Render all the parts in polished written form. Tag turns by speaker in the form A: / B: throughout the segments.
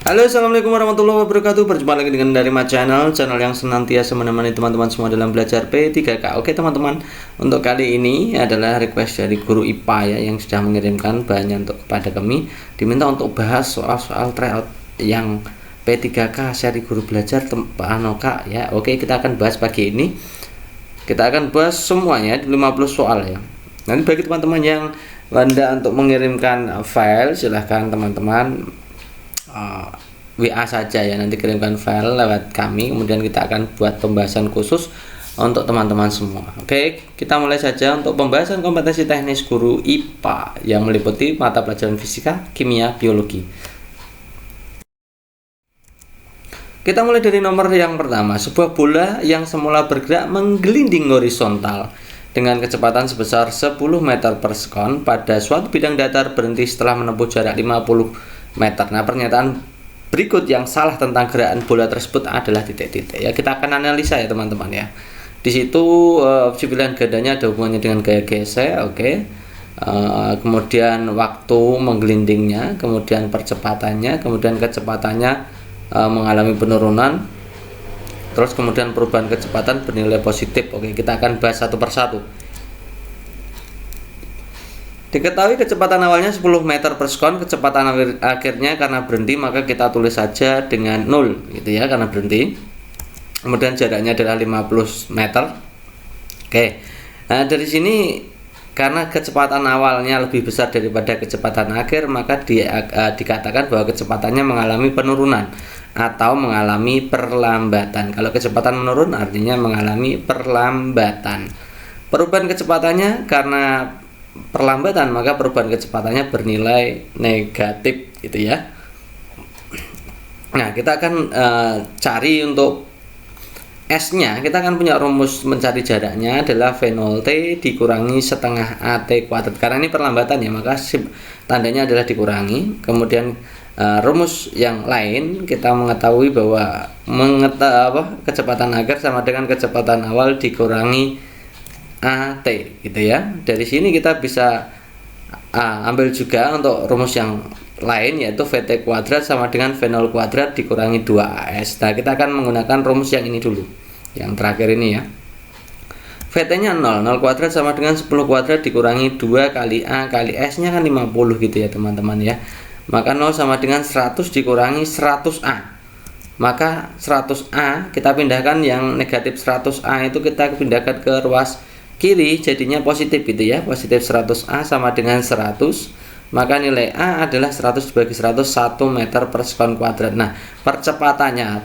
A: Halo, assalamualaikum warahmatullahi wabarakatuh. Berjumpa lagi dengan Darima Channel yang senantiasa menemani teman-teman semua dalam belajar P3K. Oke teman-teman, untuk kali ini adalah request dari guru IPA ya, yang sudah mengirimkan bahannya untuk kepada kami. Diminta untuk bahas soal-soal tryout yang P3K seri guru belajar Pak Anoka ya. Oke, kita akan bahas pagi ini. Kita akan bahas semuanya 50 soal ya. Nanti bagi teman-teman yang Anda untuk mengirimkan file, silahkan teman-teman WA saja ya, nanti kirimkan file lewat kami, kemudian kita akan buat pembahasan khusus untuk teman-teman semua. Oke, kita mulai saja untuk pembahasan kompetensi teknis guru IPA yang meliputi mata pelajaran fisika, kimia, biologi. Kita mulai dari nomor yang pertama. Sebuah bola yang semula bergerak menggelinding horizontal dengan kecepatan sebesar 10 meter per sekon pada suatu bidang datar berhenti setelah menempuh jarak 50 meter. Nah, pernyataan berikut yang salah tentang gerakan bola tersebut adalah titik-titik ya. Kita akan analisa ya teman-teman ya. Di situ opsi pilihan gandanya ada hubungannya dengan gaya gesek, oke. Kemudian waktu menggelindingnya, kemudian percepatannya, kemudian kecepatannya mengalami penurunan, terus kemudian perubahan kecepatan bernilai positif. Oke, kita akan bahas satu persatu. Diketahui kecepatan awalnya 10 meter per sekon, kecepatan akhirnya karena berhenti maka kita tulis saja dengan 0 gitu ya, karena berhenti. Kemudian jaraknya adalah 50 meter. Oke. Nah, dari sini karena kecepatan awalnya lebih besar daripada kecepatan akhir, maka dikatakan bahwa kecepatannya mengalami penurunan atau mengalami perlambatan. Kalau kecepatan menurun artinya mengalami perlambatan. Perubahan kecepatannya karena perlambatan, maka perubahan kecepatannya bernilai negatif gitu ya. Nah, kita akan cari untuk S-nya. Kita akan punya rumus mencari jaraknya adalah V0 T dikurangi setengah AT kuadrat. Karena ini perlambatan ya, maka tandanya adalah dikurangi. Kemudian rumus yang lain kita mengetahui bahwa kecepatan akhir sama dengan kecepatan awal dikurangi AT gitu ya. Dari sini kita bisa ambil juga untuk rumus yang lain, yaitu VT kuadrat sama dengan V0 kuadrat dikurangi 2AS. Nah, kita akan menggunakan rumus yang ini dulu, yang terakhir ini ya. VT nya 0 kuadrat sama dengan 10 kuadrat dikurangi 2 kali A kali S nya kan 50 gitu ya teman-teman ya. Maka 0 sama dengan 100 dikurangi 100A. Maka 100A kita pindahkan, yang negatif 100A itu kita pindahkan ke ruas kiri, jadinya positif gitu ya. Positif 100A sama dengan 100, maka nilai A adalah 100 dibagi 100, 1 meter per sekon kuadrat. Nah, percepatannya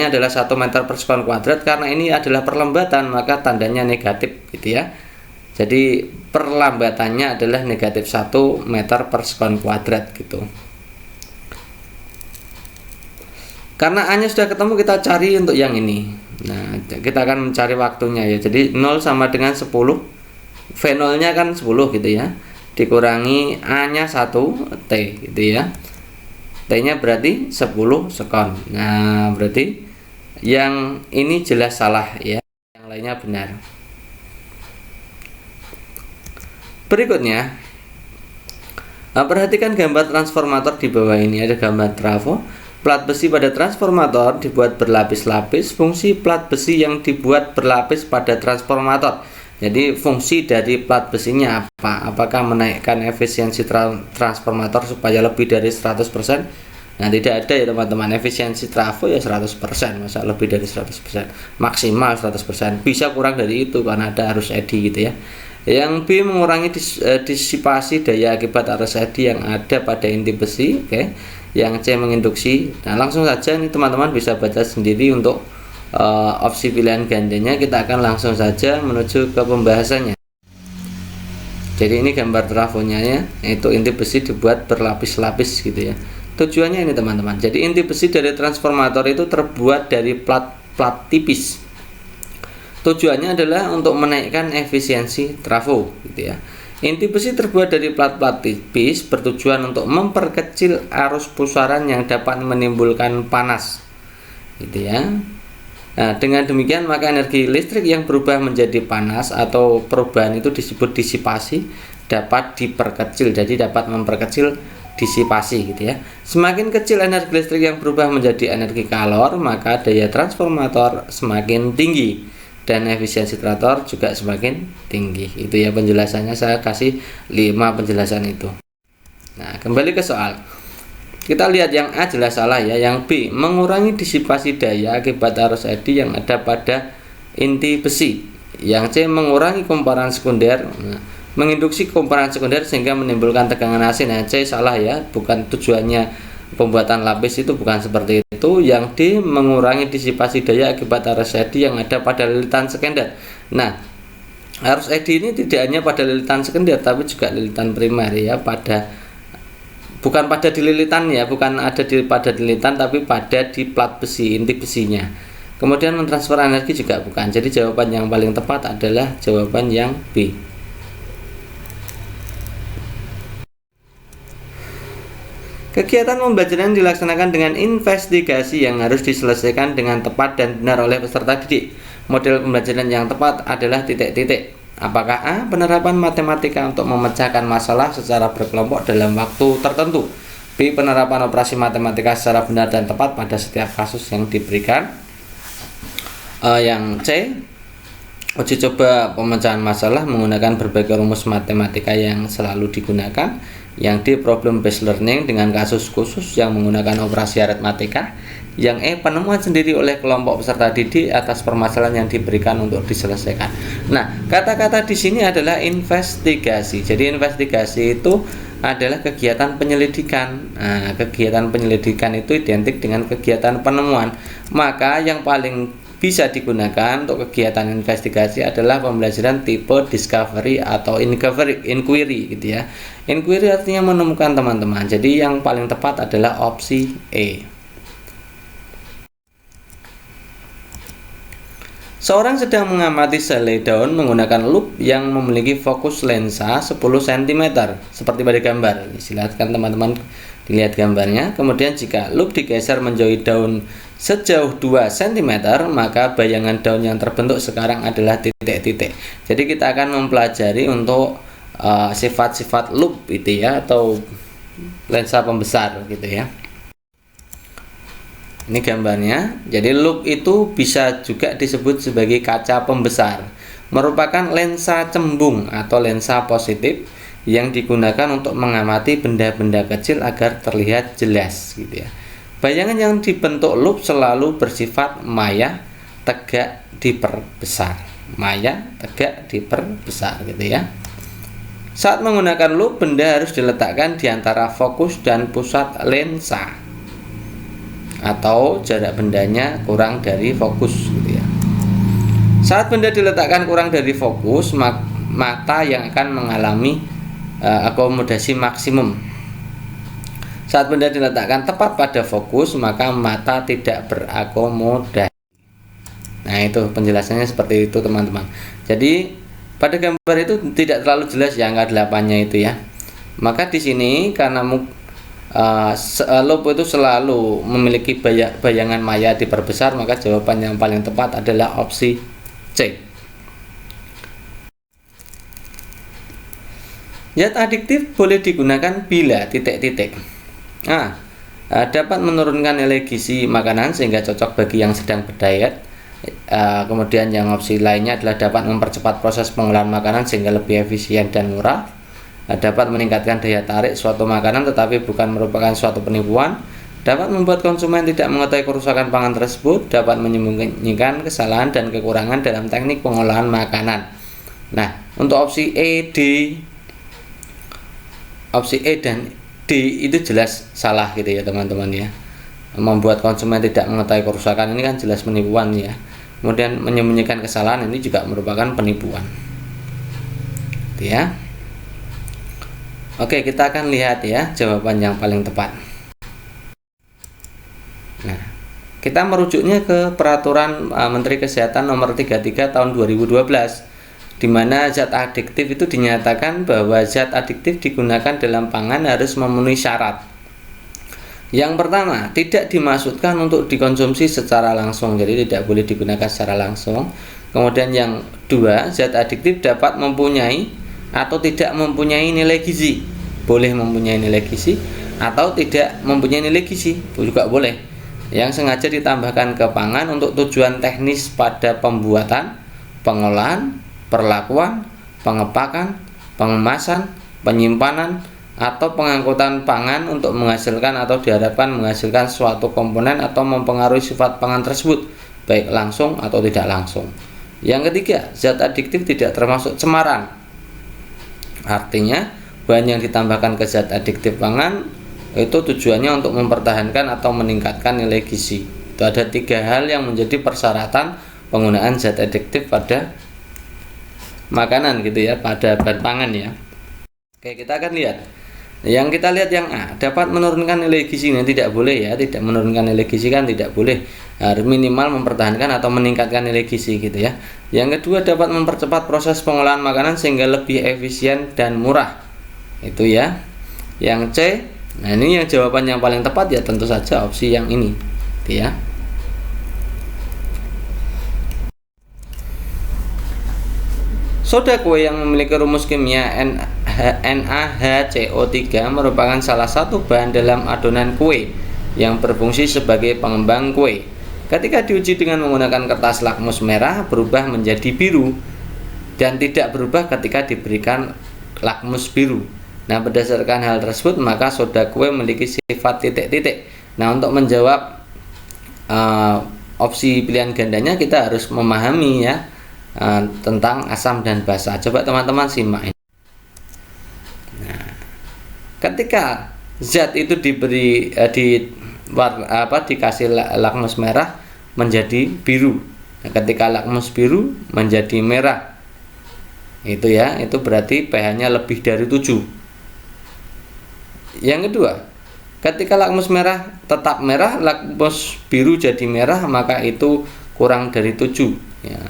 A: adalah 1 meter per sekon kuadrat. Karena ini adalah perlambatan, maka tandanya negatif gitu ya. Jadi perlambatannya adalah negatif 1 meter per sekon kuadrat gitu. Karena A nya sudah ketemu, kita cari untuk yang ini. Nah, kita akan mencari waktunya ya. Jadi 0 sama dengan 10, V0 nya kan 10 gitu ya, dikurangi A nya 1 T gitu ya. T nya berarti 10 sekon. Nah, berarti yang ini jelas salah ya, yang lainnya benar. Berikutnya, perhatikan gambar transformator di bawah ini. Ada gambar trafo. Plat besi pada transformator dibuat berlapis-lapis. Fungsi plat besi yang dibuat berlapis pada transformator. Jadi fungsi dari plat besinya apa? Apakah menaikkan efisiensi transformator supaya lebih dari 100%? Nah, tidak ada ya teman-teman. Efisiensi trafo ya 100%, masa lebih dari 100%. Maksimal 100%. Bisa kurang dari itu karena ada arus eddy gitu ya. Yang B, mengurangi disipasi daya akibat arus eddy yang ada pada inti besi. Oke. Yang C, menginduksi. Nah, langsung saja nih teman-teman bisa baca sendiri untuk opsi pilihan gandanya. Kita akan langsung saja menuju ke pembahasannya. Jadi ini gambar trafonya ya, yaitu inti besi dibuat berlapis-lapis gitu ya. Tujuannya ini teman-teman. Jadi inti besi dari transformator itu terbuat dari plat tipis. Tujuannya adalah untuk menaikkan efisiensi trafo gitu ya. Inti besi terbuat dari plat-plat tipis bertujuan untuk memperkecil arus pusaran yang dapat menimbulkan panas gitu ya. Nah, dengan demikian maka energi listrik yang berubah menjadi panas atau perubahan itu disebut disipasi dapat diperkecil. Jadi dapat memperkecil disipasi gitu ya. Semakin kecil energi listrik yang berubah menjadi energi kalor, maka daya transformator semakin tinggi dan efisiensi transformator juga semakin tinggi. Itu ya penjelasannya, saya kasih 5 penjelasan itu. Nah, kembali ke soal. Kita lihat yang A jelas salah ya. Yang B, mengurangi disipasi daya akibat arus eddy yang ada pada inti besi. Yang C, mengurangi kumparan sekunder. Nah, menginduksi kumparan sekunder sehingga menimbulkan tegangan AC. Nah, C salah ya, bukan tujuannya pembuatan lapis itu bukan seperti itu. Yang D, mengurangi disipasi daya akibat arus eddy yang ada pada lilitan sekunder. Nah, arus eddy ini tidak hanya pada lilitan sekunder tapi juga lilitan primer ya, bukan pada di lilitan ya, bukan ada pada lilitan tapi pada di plat besi, inti besinya. Kemudian mentransfer energi juga bukan. Jadi jawaban yang paling tepat adalah jawaban yang B. Kegiatan pembelajaran dilaksanakan dengan investigasi yang harus diselesaikan dengan tepat dan benar oleh peserta didik. Model pembelajaran yang tepat adalah titik-titik. Apakah A, penerapan matematika untuk memecahkan masalah secara berkelompok dalam waktu tertentu. B, penerapan operasi matematika secara benar dan tepat pada setiap kasus yang diberikan. Yang C, uji coba pemecahan masalah menggunakan berbagai rumus matematika yang selalu digunakan. Yang D, problem based learning dengan kasus khusus yang menggunakan operasi aritmatika. Yang E, penemuan sendiri oleh kelompok peserta didik atas permasalahan yang diberikan untuk diselesaikan. Nah, kata-kata di sini adalah investigasi. Jadi investigasi itu adalah kegiatan penyelidikan. Nah, kegiatan penyelidikan itu identik dengan kegiatan penemuan. Maka yang paling bisa digunakan untuk kegiatan investigasi adalah pembelajaran tipe discovery atau inquiry gitu ya. Inquiry artinya menemukan teman-teman. Jadi yang paling tepat adalah opsi E. Seorang sedang mengamati selai daun menggunakan loop yang memiliki fokus lensa 10 cm seperti pada gambar. Silakan teman-teman dilihat gambarnya. Kemudian jika loop digeser menjauhi daun sejauh 2 cm, maka bayangan daun yang terbentuk sekarang adalah titik-titik. Jadi kita akan mempelajari untuk sifat-sifat loop itu ya, atau lensa pembesar gitu ya. Ini gambarnya. Jadi loop itu bisa juga disebut sebagai kaca pembesar. Merupakan lensa cembung atau lensa positif yang digunakan untuk mengamati benda-benda kecil agar terlihat jelas gitu ya. Bayangan yang dibentuk loop selalu bersifat maya, tegak diperbesar. Maya, tegak diperbesar gitu ya. Saat menggunakan loop, benda harus diletakkan di antara fokus dan pusat lensa, atau jarak bendanya kurang dari fokus gitu ya. Saat benda diletakkan kurang dari fokus, mata yang akan mengalami akomodasi maksimum. Saat benda diletakkan tepat pada fokus, maka mata tidak berakomodasi. Nah, itu penjelasannya seperti itu teman-teman. Jadi pada gambar itu tidak terlalu jelas ya angka 8-nya itu ya. Maka di sini karena loop itu selalu memiliki bayangan maya diperbesar, maka jawaban yang paling tepat adalah opsi C. Zat adiktif boleh digunakan bila titik-titik. Dapat menurunkan nilai gizi makanan sehingga cocok bagi yang sedang berdiet. Kemudian yang opsi lainnya adalah dapat mempercepat proses pengolahan makanan sehingga lebih efisien dan murah. Dapat meningkatkan daya tarik suatu makanan tetapi bukan merupakan suatu penipuan. Dapat membuat konsumen tidak mengetahui kerusakan pangan tersebut. Dapat menyembunyikan kesalahan dan kekurangan dalam teknik pengolahan makanan. Nah, untuk opsi E, dan D itu jelas salah gitu ya teman-teman ya. Membuat konsumen tidak mengetahui kerusakan ini kan jelas penipuan ya. Kemudian menyembunyikan kesalahan ini juga merupakan penipuan gitu ya. Oke, kita akan lihat ya jawaban yang paling tepat. Nah, kita merujuknya ke peraturan Menteri Kesehatan nomor 33 tahun 2012, di mana zat adiktif itu dinyatakan bahwa zat adiktif digunakan dalam pangan harus memenuhi syarat. Yang pertama, tidak dimaksudkan untuk dikonsumsi secara langsung, jadi tidak boleh digunakan secara langsung. Kemudian yang kedua, zat adiktif dapat mempunyai atau tidak mempunyai nilai gizi. Boleh mempunyai nilai gizi, atau tidak mempunyai nilai gizi juga boleh. Yang sengaja ditambahkan ke pangan untuk tujuan teknis pada pembuatan, pengolahan, perlakuan, pengepakan, pengemasan, penyimpanan, atau pengangkutan pangan untuk menghasilkan atau diharapkan menghasilkan suatu komponen atau mempengaruhi sifat pangan tersebut, baik langsung atau tidak langsung. Yang ketiga, zat adiktif tidak termasuk cemaran. Artinya, bahan yang ditambahkan ke zat adiktif pangan itu tujuannya untuk mempertahankan atau meningkatkan nilai gizi. Itu ada 3 hal yang menjadi persyaratan penggunaan zat adiktif pada makanan gitu ya, pada bahan pangan ya. Oke, kita akan lihat. Yang kita lihat yang A, dapat menurunkan nilai gizi. Ini tidak boleh ya, tidak menurunkan nilai gizi kan tidak boleh. Harus minimal mempertahankan atau meningkatkan nilai gizi gitu ya. Yang kedua, dapat mempercepat proses pengolahan makanan sehingga lebih efisien dan murah. Itu ya. Yang C, nah ini yang jawaban yang paling tepat ya tentu saja opsi yang ini gitu ya. Soda kue yang memiliki rumus kimia NaHCO3 merupakan salah satu bahan dalam adonan kue yang berfungsi sebagai pengembang kue. Ketika diuji dengan menggunakan kertas lakmus merah, berubah menjadi biru dan tidak berubah ketika diberikan lakmus biru. Nah, berdasarkan hal tersebut, maka soda kue memiliki sifat titik-titik. Nah, untuk menjawab opsi pilihan gandanya, kita harus memahami ya tentang asam dan basa. Coba teman-teman simak ini. Nah, ketika zat itu dikasih lakmus merah menjadi biru. Nah, ketika lakmus biru menjadi merah, itu ya, itu berarti pH-nya lebih dari 7. Yang kedua, ketika lakmus merah tetap merah, lakmus biru jadi merah, maka itu kurang dari 7 ya.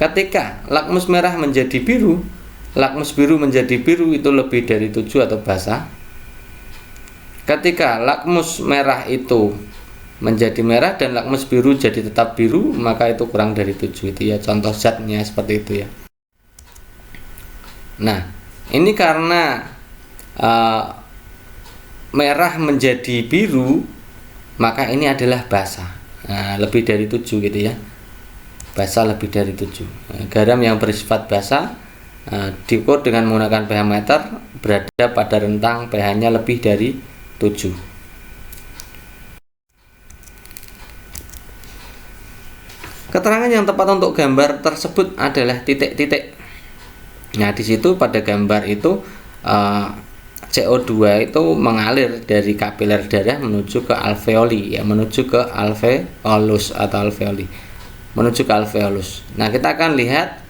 A: Ketika lakmus merah menjadi biru, lakmus biru menjadi biru, itu lebih dari 7 atau basa. Ketika lakmus merah itu menjadi merah dan lakmus biru jadi tetap biru, maka itu kurang dari 7. Itu ya contoh zatnya seperti itu ya. Nah, ini karena merah menjadi biru, maka ini adalah basa. Nah, lebih dari 7 gitu ya. Basa lebih dari 7. Garam yang bersifat basa diukur dengan menggunakan pH meter berada pada rentang pH-nya lebih dari 7. Keterangan yang tepat untuk gambar tersebut adalah titik-titik. Nah, di situ pada gambar itu CO2 itu mengalir dari kapiler darah menuju ke alveoli ya, menuju ke alveolus atau alveoli, menuju ke alveolus. Nah, kita akan lihat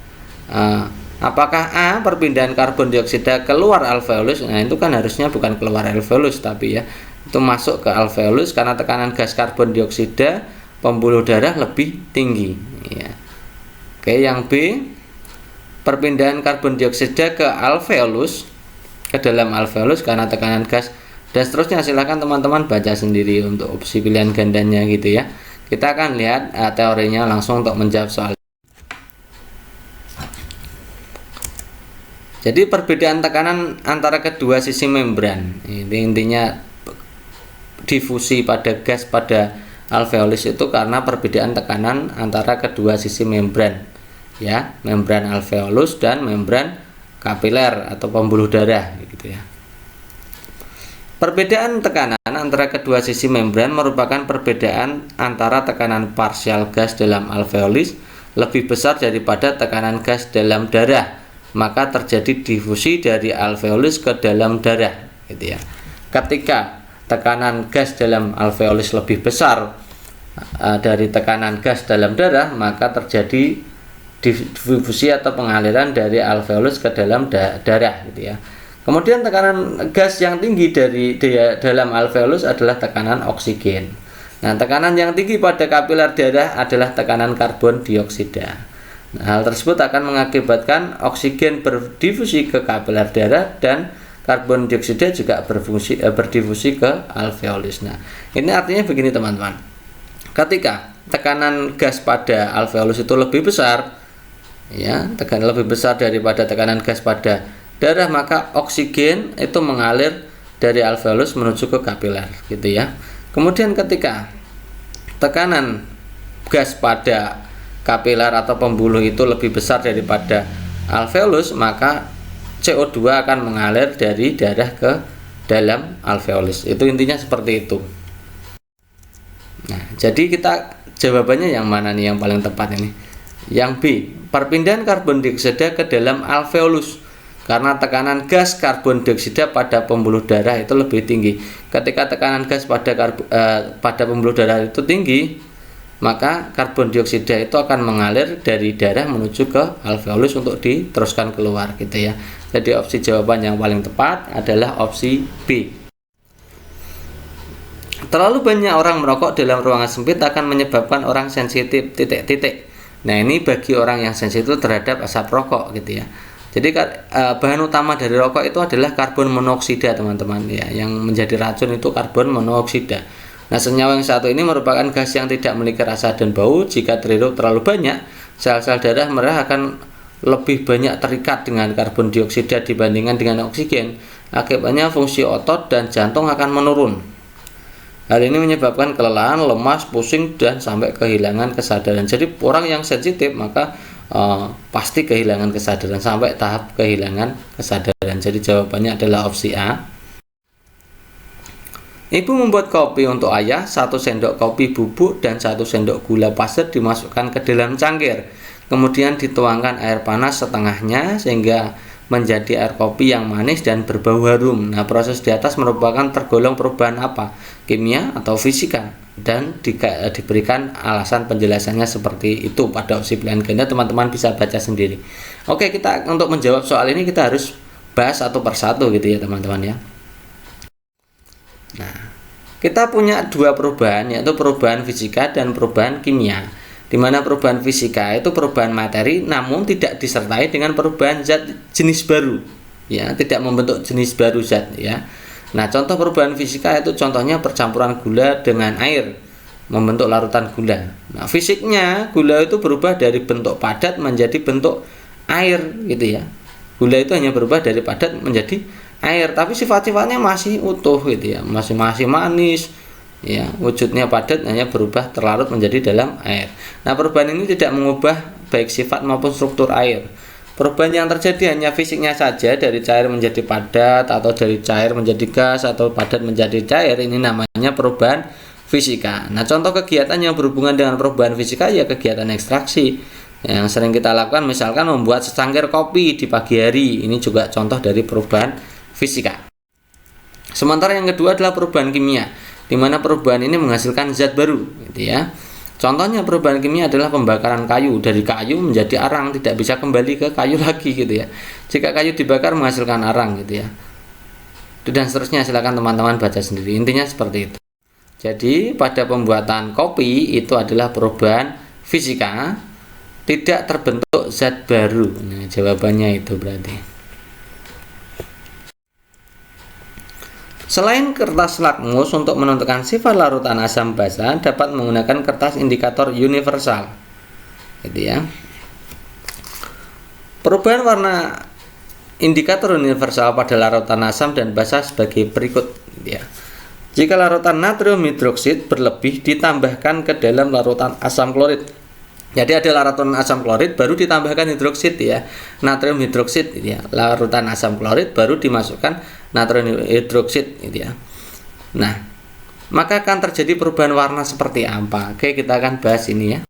A: apakah A, perpindahan karbon dioksida keluar alveolus. Nah, itu kan harusnya bukan keluar alveolus tapi ya itu masuk ke alveolus karena tekanan gas karbon dioksida pembuluh darah lebih tinggi ya. Oke, yang B, perpindahan karbon dioksida ke alveolus, ke dalam alveolus karena tekanan gas, dan seterusnya. Silahkan teman-teman baca sendiri untuk opsi pilihan gandanya gitu ya. Kita akan lihat teorinya langsung untuk menjawab soal. Jadi perbedaan tekanan antara kedua sisi membran, ini intinya difusi pada gas pada alveolus itu karena perbedaan tekanan antara kedua sisi membran ya, membran alveolus dan membran kapiler atau pembuluh darah gitu ya. Perbedaan tekanan antara kedua sisi membran merupakan perbedaan antara tekanan parsial gas dalam alveolus lebih besar daripada tekanan gas dalam darah, maka terjadi difusi dari alveolus ke dalam darah gitu ya. Ketika tekanan gas dalam alveolus lebih besar dari tekanan gas dalam darah, maka terjadi difusi atau pengaliran dari alveolus ke dalam darah gitu ya. Kemudian tekanan gas yang tinggi dari dalam alveolus adalah tekanan oksigen. Nah, tekanan yang tinggi pada kapiler darah adalah tekanan karbon dioksida. Nah, hal tersebut akan mengakibatkan oksigen berdifusi ke kapiler darah dan karbon dioksida juga berdifusi ke alveolus. Nah, ini artinya begini teman-teman. Ketika tekanan gas pada alveolus itu lebih besar ya, tekanan lebih besar daripada tekanan gas pada darah, maka oksigen itu mengalir dari alveolus menuju ke kapiler gitu ya. Kemudian ketika tekanan gas pada kapiler atau pembuluh itu lebih besar daripada alveolus, maka CO2 akan mengalir dari darah ke dalam alveolus. Itu intinya seperti itu. Nah, jadi kita jawabannya yang mana nih yang paling tepat ini? Yang B, perpindahan karbon dioksida ke dalam alveolus karena tekanan gas karbon dioksida pada pembuluh darah itu lebih tinggi. Ketika tekanan gas pada pembuluh darah itu tinggi, maka karbon dioksida itu akan mengalir dari darah menuju ke alveolus untuk diteruskan keluar gitu ya. Jadi opsi jawaban yang paling tepat adalah opsi B. Terlalu banyak orang merokok dalam ruangan sempit akan menyebabkan orang sensitif titik-titik. Nah, ini bagi orang yang sensitif terhadap asap rokok gitu ya. Jadi bahan utama dari rokok itu adalah karbon monoksida, teman-teman ya. Yang menjadi racun itu karbon monoksida. Nah, senyawa yang satu ini merupakan gas yang tidak memiliki rasa dan bau. Jika terhirup terlalu banyak, sel-sel darah merah akan lebih banyak terikat dengan karbon dioksida dibandingkan dengan oksigen. Akibatnya fungsi otot dan jantung akan menurun. Hal ini menyebabkan kelelahan, lemas, pusing, dan sampai kehilangan kesadaran. Jadi orang yang sensitif maka pasti kehilangan kesadaran, sampai tahap kehilangan kesadaran. Jadi jawabannya adalah opsi A. Ibu membuat kopi untuk ayah. 1 sendok kopi bubuk dan 1 sendok gula pasir dimasukkan ke dalam cangkir. Kemudian dituangkan air panas setengahnya sehingga menjadi air kopi yang manis dan berbau harum. Nah, proses di atas merupakan tergolong perubahan apa? Kimia atau fisika? Dan diberikan alasan penjelasannya seperti itu pada opsi pilihan ganda. Teman-teman bisa baca sendiri. Oke, kita untuk menjawab soal ini kita harus bahas satu persatu gitu ya teman-teman ya. Nah, kita punya dua perubahan, yaitu perubahan fisika dan perubahan kimia. Di mana perubahan fisika itu perubahan materi namun tidak disertai dengan perubahan zat jenis baru. Ya, tidak membentuk jenis baru zat ya. Nah, contoh perubahan fisika itu contohnya percampuran gula dengan air membentuk larutan gula. Nah, fisiknya gula itu berubah dari bentuk padat menjadi bentuk air gitu ya. Gula itu hanya berubah dari padat menjadi air, tapi sifat-sifatnya masih utuh gitu ya, masih manis ya, wujudnya padat hanya berubah terlarut menjadi dalam air. Nah, perubahan ini tidak mengubah baik sifat maupun struktur air. Perubahan yang terjadi hanya fisiknya saja, dari cair menjadi padat atau dari cair menjadi gas atau padat menjadi cair. Ini namanya perubahan fisika. Nah, contoh kegiatan yang berhubungan dengan perubahan fisika ya kegiatan ekstraksi yang sering kita lakukan, misalkan membuat secangkir kopi di pagi hari. Ini juga contoh dari perubahan fisika. Sementara yang kedua adalah perubahan kimia, di mana perubahan ini menghasilkan zat baru gitu ya. Contohnya perubahan kimia adalah pembakaran kayu, dari kayu menjadi arang, tidak bisa kembali ke kayu lagi gitu ya. Jika kayu dibakar menghasilkan arang gitu ya. Dan seterusnya, silakan teman-teman baca sendiri. Intinya seperti itu. Jadi pada pembuatan kopi itu adalah perubahan fisika, tidak terbentuk zat baru. Nah, jawabannya itu berarti. Selain kertas lakmus, untuk menentukan sifat larutan asam basa dapat menggunakan kertas indikator universal. Gitu ya. Perubahan warna indikator universal pada larutan asam dan basa sebagai berikut. Gitu ya. Jika larutan natrium hidroksid berlebih ditambahkan ke dalam larutan asam klorid. Jadi ada larutan asam klorid baru ditambahkan hidroksid ya, natrium hidroksid gitu ya. Larutan asam klorid baru dimasukkan natrium hidroksid gitu ya. Nah, maka akan terjadi perubahan warna seperti apa? Oke, kita akan bahas ini ya.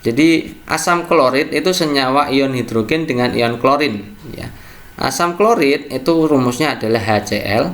A: Jadi asam klorid itu senyawa ion hidrogen dengan ion klorin ya. Asam klorid itu rumusnya adalah HCl,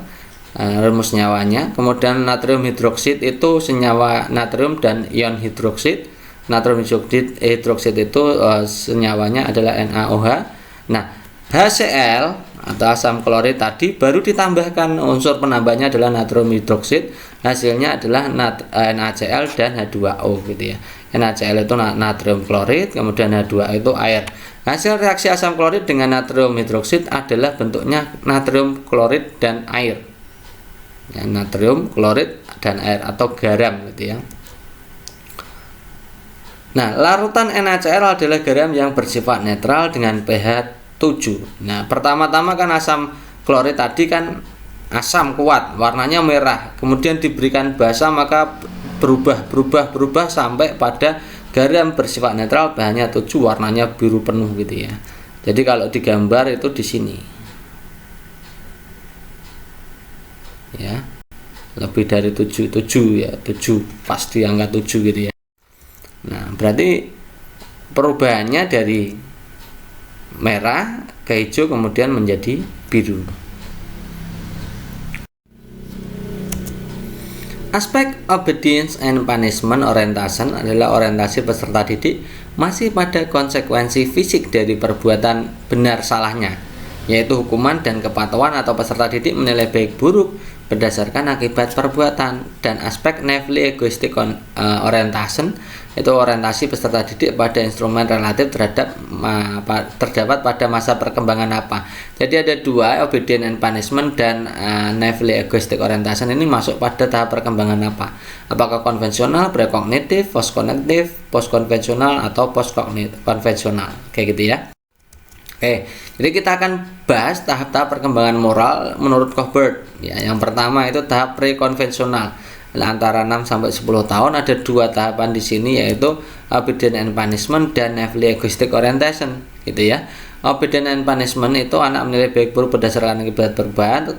A: rumus nyawanya. Kemudian natrium hidroksid itu senyawa natrium dan ion hidroksid. Natrium hidroksid itu senyawanya adalah NaOH. Nah, HCl atau asam klorid tadi baru ditambahkan unsur penambahnya adalah natrium hidroksid. Hasilnya adalah NaCl dan H2O gitu ya. NaCl itu natrium klorid, kemudian H2O itu air. Hasil reaksi asam klorid dengan natrium hidroksid adalah bentuknya natrium klorid dan air. Ya, natrium klorid dan air atau garam gitu ya. Nah, larutan NaCl adalah garam yang bersifat netral dengan pH 7. Nah, pertama-tama kan asam klorid tadi kan asam kuat, warnanya merah, kemudian diberikan basa maka berubah sampai pada garam bersifat netral, bahannya 7, warnanya biru penuh gitu ya. Jadi kalau digambar itu di sini ya, lebih dari 7 ya, 7 pasti angka 7 gitu ya. Nah berarti perubahannya dari merah ke hijau kemudian menjadi biru. Aspek obedience and punishment orientation adalah orientasi peserta didik masih pada konsekuensi fisik dari perbuatan benar salahnya, yaitu hukuman dan kepatuhan atau peserta didik menilai baik buruk berdasarkan akibat perbuatan. Dan aspek naively egoistic orientation itu orientasi peserta didik pada instrumen relatif terdapat pada masa perkembangan apa. Jadi ada dua, obedience and punishment dan naively egoistic orientation ini masuk pada tahap perkembangan apa? Apakah konvensional, prekognitif, postkognitif, postkonvensional atau postkonvensional kayak gitu ya. Oke, jadi kita akan bahas tahap-tahap perkembangan moral menurut Cohbert. Ya, yang pertama itu tahap prekonvensional. Antara 6 sampai 10 tahun ada dua tahapan di sini, yaitu obedience and punishment dan naively egoistic orientation gitu ya. Obedience and punishment itu anak menilai baik buruk berdasarkan akibat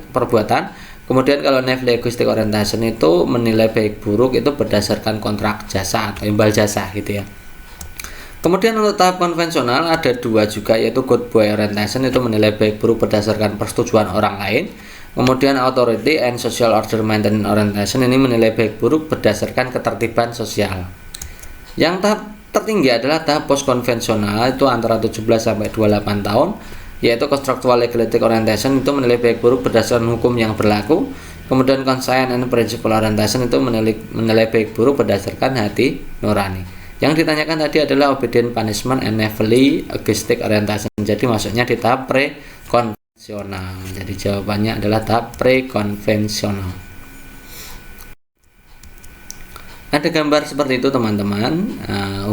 A: perbuatan. Kemudian kalau naively egoistic orientation itu menilai baik buruk itu berdasarkan kontrak jasa atau imbal jasa gitu ya. Kemudian untuk tahap konvensional ada dua juga, yaitu good boy orientation itu menilai baik buruk berdasarkan persetujuan orang lain. Kemudian authority and social order maintenance orientation ini menilai baik buruk berdasarkan ketertiban sosial. Yang tahap tertinggi adalah tahap postkonvensional itu antara 17 sampai 28 tahun, yaitu constructual legalistic orientation itu menilai baik buruk berdasarkan hukum yang berlaku. Kemudian conscience and principle orientation itu menilai baik buruk berdasarkan hati nurani. Yang ditanyakan tadi adalah obedient punishment and naively egoistic orientation. Jadi maksudnya di tahap pre-konvensional. Jadi jawabannya adalah tahap pre-konvensional. Ada gambar seperti itu teman-teman,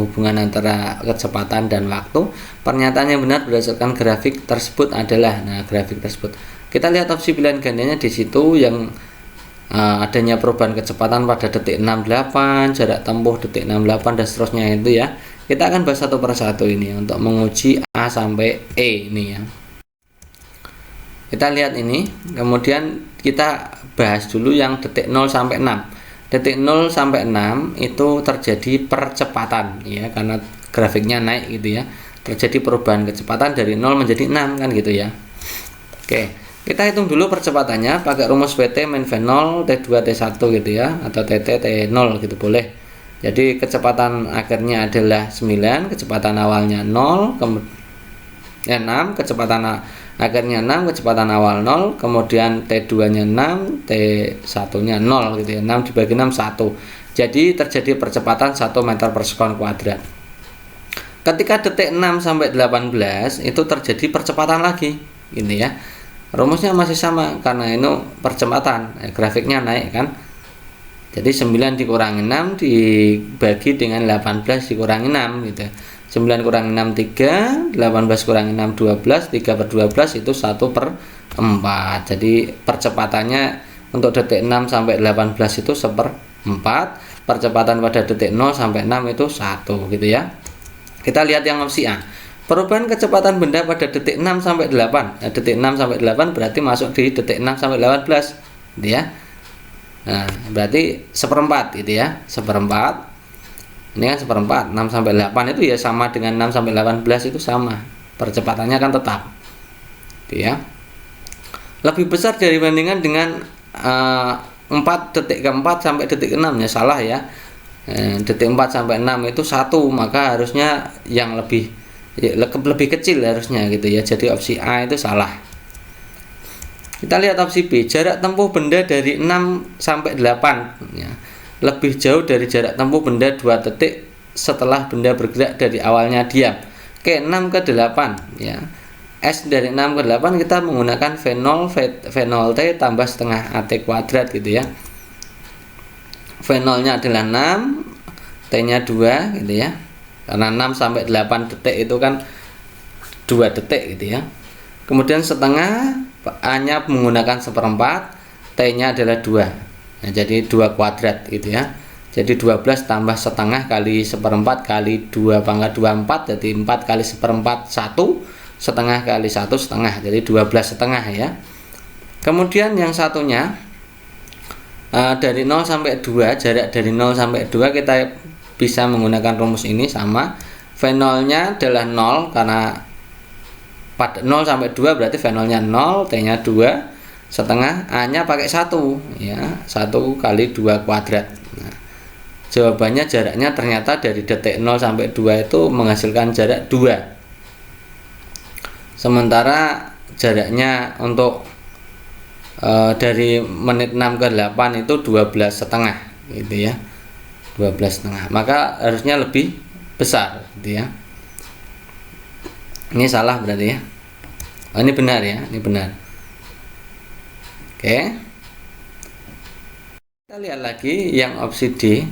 A: hubungan antara kecepatan dan waktu. Pernyataan yang benar berdasarkan grafik tersebut adalah, grafik tersebut. Kita lihat opsi pilihan gandanya di situ yang adanya perubahan kecepatan pada detik 68, jarak tempuh detik 68 dan seterusnya itu ya. Kita akan bahas satu persatu ini untuk menguji A sampai E ini ya. Kita lihat ini, kemudian kita bahas dulu yang detik 0 sampai 6. Detik 0 sampai 6 itu terjadi percepatan ya, karena grafiknya naik gitu ya. Terjadi perubahan kecepatan dari 0 menjadi 6 kan gitu ya. Oke, kita hitung dulu percepatannya pakai rumus PT min V0 T2 T1 gitu ya, atau TT T0 gitu boleh. Jadi kecepatan akhirnya adalah 9, kecepatan awalnya 0, kemudian 6, kecepatan akhirnya 6, kecepatan awal 0, kemudian T2 nya 6, T1 nya 0 gitu ya. 6 dibagi 6 1. Jadi terjadi percepatan 1 meter per sekon kuadrat. Ketika detik 6 sampai 18 itu terjadi percepatan lagi gitu ya. Rumusnya masih sama karena ini percepatan, grafiknya naik kan. Jadi 9 dikurangi 6 dibagi dengan 18 dikurangi 6 gitu. 9 kurangi 6 3, 18 kurangi 6 12, 3 per 12 itu 1 per 4. Jadi percepatannya untuk detik 6 sampai 18 itu 1/4. Percepatan pada detik 0 sampai 6 itu 1 gitu ya. Kita lihat yang opsi A. Perubahan kecepatan benda pada detik 6 sampai 8. Detik 6 sampai 8 berarti masuk di detik 6 sampai 18 gitu ya. Nah, berarti 1/4 gitu ya. 1/4. Ini kan 1/4, 6 sampai 8 itu ya sama dengan 6 sampai 18 itu sama. Percepatannya kan tetap. Gitu ya. Lebih besar dari bandingan dengan 4 detik ke-4 sampai detik ke-6 ya salah ya. Detik 4 sampai 6 itu 1, maka harusnya yang lebih kecil harusnya gitu ya. Jadi opsi A itu salah. Kita lihat opsi B, jarak tempuh benda dari 6 sampai 8 ya. Lebih jauh dari jarak tempuh benda 2 detik setelah benda bergerak dari awalnya diam. Oke, 6 ke 8 ya. S dari 6 ke 8 kita menggunakan V0 T tambah setengah AT kuadrat gitu ya. V0 nya adalah 6, T nya 2 gitu ya. Karena 6 sampai 8 detik itu kan 2 detik gitu ya. Kemudian setengah A nya menggunakan 1/4, T-nya adalah 2. Nah, jadi 2 kuadrat gitu ya. Jadi 12 tambah setengah kali 1/4 kali 2 pangkat 24, jadi 4 kali 1/4 1, setengah kali 1 setengah, jadi 12 setengah ya. Kemudian yang satunya dari 0 sampai 2, jarak dari 0 sampai 2 kita bisa menggunakan rumus ini sama. V0-nya adalah 0 karena pada 0 sampai 2 berarti V0-nya 0, T-nya 2, setengah, A-nya pakai 1 ya, 1 kali 2 kuadrat. Nah, jawabannya jaraknya ternyata dari detik 0 sampai 2 itu menghasilkan jarak 2. Sementara jaraknya untuk dari menit 6 ke 8 itu 12 setengah gitu ya, 12 setengah, maka harusnya lebih besar gitu ya. Ini salah berarti ya. Ini benar ya, ini benar. Oke, kita lihat lagi yang opsi D.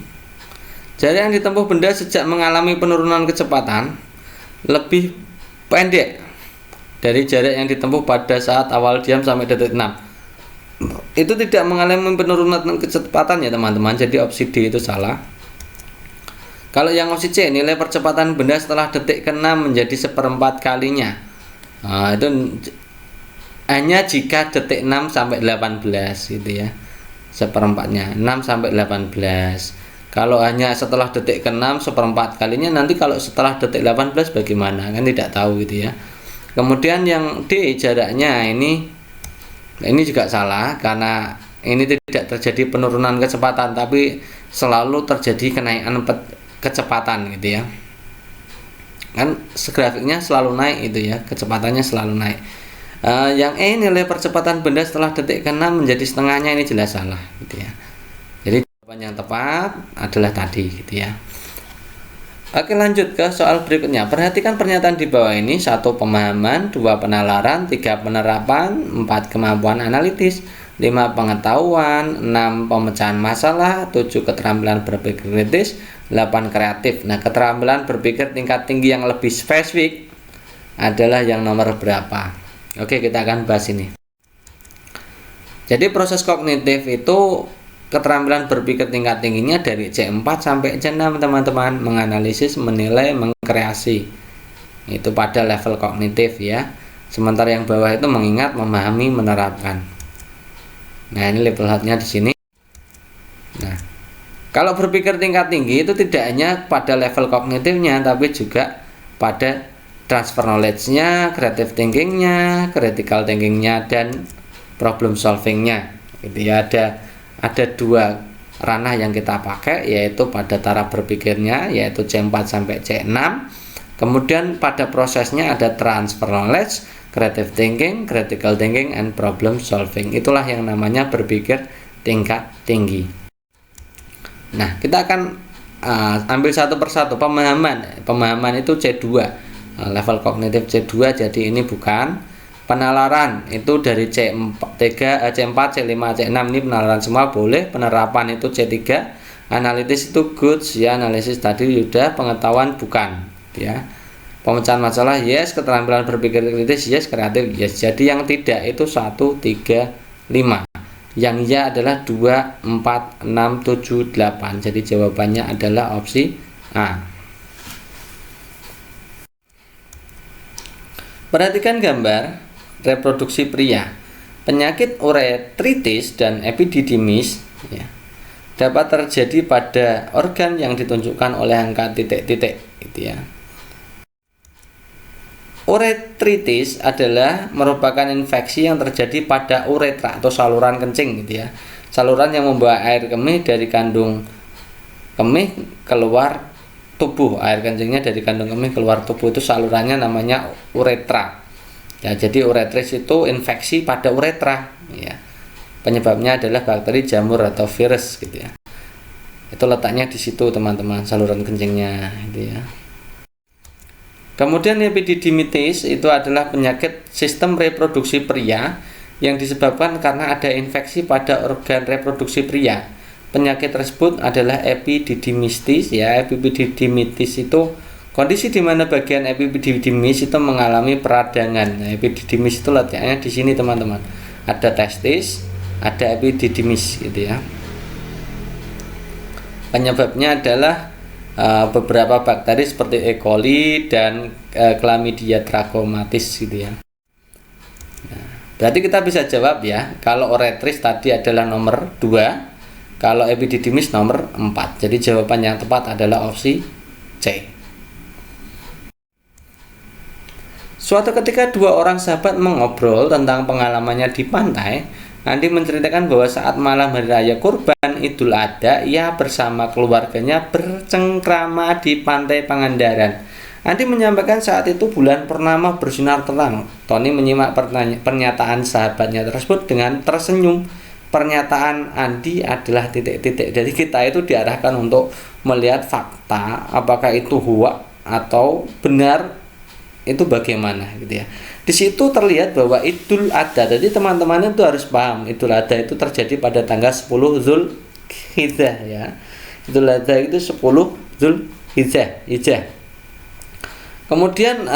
A: Jarak yang ditempuh benda sejak mengalami penurunan kecepatan lebih pendek dari jarak yang ditempuh pada saat awal diam sampai detik 6. Itu tidak mengalami penurunan kecepatan ya teman-teman, jadi opsi D itu salah. Kalau yang opsi C, nilai percepatan benda setelah detik ke-6 menjadi 1/4 kalinya. Nah, itu hanya jika detik 6 sampai 18 gitu ya, 1/4-nya 6 sampai 18. Kalau hanya setelah detik ke-6 1/4 kalinya, nanti kalau setelah detik 18 bagaimana, kan tidak tahu gitu ya. Kemudian yang D, jaraknya ini juga salah karena ini tidak terjadi penurunan kecepatan tapi selalu terjadi kenaikan kecepatan gitu ya. Kan grafiknya selalu naik itu ya, kecepatannya selalu naik. Yang E, nilai percepatan benda setelah detik ke-6 menjadi setengahnya, ini jelas salah gitu ya. Jadi jawaban yang tepat adalah tadi gitu ya. Oke, lanjut ke soal berikutnya. Perhatikan pernyataan di bawah ini. 1 pemahaman, 2 penalaran, 3 penerapan, 4 kemampuan analitis, 5 pengetahuan, 6 pemecahan masalah, 7 keterampilan berpikir kritis, 8 kreatif. Nah, keterampilan berpikir tingkat tinggi yang lebih spesifik adalah yang nomor berapa? Oke, kita akan bahas ini. Jadi proses kognitif itu keterampilan berpikir tingkat tingginya dari C4 sampai C6 teman-teman, menganalisis, menilai, mengkreasi. Itu pada level kognitif ya. Sementara yang bawah itu mengingat, memahami, menerapkan. Nah, ini level hardnya di sini. Nah, kalau berpikir tingkat tinggi itu tidak hanya pada level kognitifnya, tapi juga pada transfer knowledge-nya, creative thinking-nya, critical thinking-nya, dan problem solving-nya. Gitu ya, ada 2 ranah yang kita pakai, yaitu pada taraf berpikirnya, yaitu C4 sampai C6. Kemudian pada prosesnya ada transfer knowledge, creative thinking, critical thinking, and problem solving. Itulah yang namanya berpikir tingkat tinggi. Nah, kita akan ambil satu persatu. Pemahaman itu C2, level kognitif C2, jadi ini bukan. Penalaran itu dari C4, C5, C6, ini penalaran semua boleh. Penerapan itu C3. Analitis itu goods ya, analisis tadi sudah. Pengetahuan bukan ya. Pemecahan masalah yes, keterampilan berpikir kritis yes, kreatif yes. Jadi yang tidak itu 1, 3, 5. Yang ya adalah 2, 4, 6, 7, 8. Jadi jawabannya adalah opsi A. Perhatikan gambar reproduksi pria. Penyakit uretritis dan epididymis ya, dapat terjadi pada organ yang ditunjukkan oleh angka titik-titik gitu ya. Uretritis adalah merupakan infeksi yang terjadi pada uretra atau saluran kencing gitu ya. Saluran yang membawa air kemih dari kandung kemih keluar tubuh. Air kencingnya dari kandung kemih keluar tubuh, itu salurannya namanya uretra. Ya, jadi uretris itu infeksi pada uretra ya. Penyebabnya adalah bakteri, jamur, atau virus gitu ya. Itu letaknya di situ teman-teman, saluran kencingnya gitu ya. Kemudian epididymitis itu adalah penyakit sistem reproduksi pria yang disebabkan karena ada infeksi pada organ reproduksi pria. Penyakit tersebut adalah epididymitis ya. Epididymitis itu kondisi di mana bagian epididymis itu mengalami peradangan. Nah, epididymis itu letaknya di sini teman-teman. Ada testis, ada epididymis gitu ya. Penyebabnya adalah beberapa bakteri seperti E. coli dan Chlamydia trachomatis gitu ya. Nah, berarti kita bisa jawab ya, kalau uretris tadi adalah nomor 2, kalau epididymis nomor 4. Jadi jawaban yang tepat adalah opsi C. Suatu ketika dua orang sahabat mengobrol tentang pengalamannya di pantai. Andi menceritakan bahwa saat malam hari raya Kurban Idul Adha, ia bersama keluarganya bercengkrama di pantai Pangandaran. Andi menyampaikan saat itu bulan purnama bersinar terang. Tony menyimak pernyataan sahabatnya tersebut dengan tersenyum. Pernyataan Andi adalah titik-titik. Jadi kita itu diarahkan untuk melihat fakta, apakah itu huwa atau benar, itu bagaimana gitu ya. Di situ terlihat bahwa Idul Adha, jadi teman-teman itu harus paham, Idul Adha itu terjadi pada tanggal 10 Zulhijjah ya. Idul Adha itu 10 Zulhijjah. Kemudian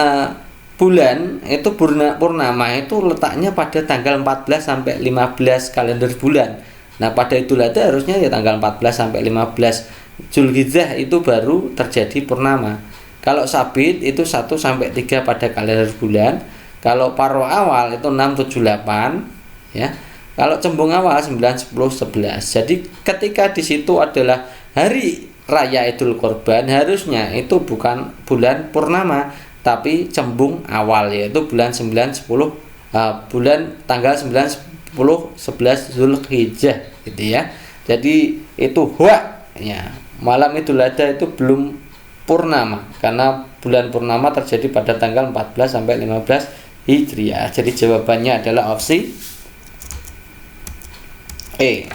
A: bulan itu purnama itu letaknya pada tanggal 14 sampai 15 kalender bulan. Nah, pada Idul Adha harusnya ya tanggal 14 sampai 15 Zulhijjah itu baru terjadi purnama. Kalau sabit itu 1 sampai 3 pada kalender bulan. Kalau paruh awal itu 6, 7, 8 ya. Kalau cembung awal 9, 10, 11. Jadi ketika di situ adalah hari raya Idul Kurban, harusnya itu bukan bulan purnama tapi cembung awal, yaitu bulan 9, 10 bulan tanggal 9, 10, 11 Zulhijjah gitu ya. Jadi itu ya. Malam Idul Adha itu belum purnama karena bulan purnama terjadi pada tanggal 14 sampai 15 Hijriah. Jadi jawabannya adalah opsi E.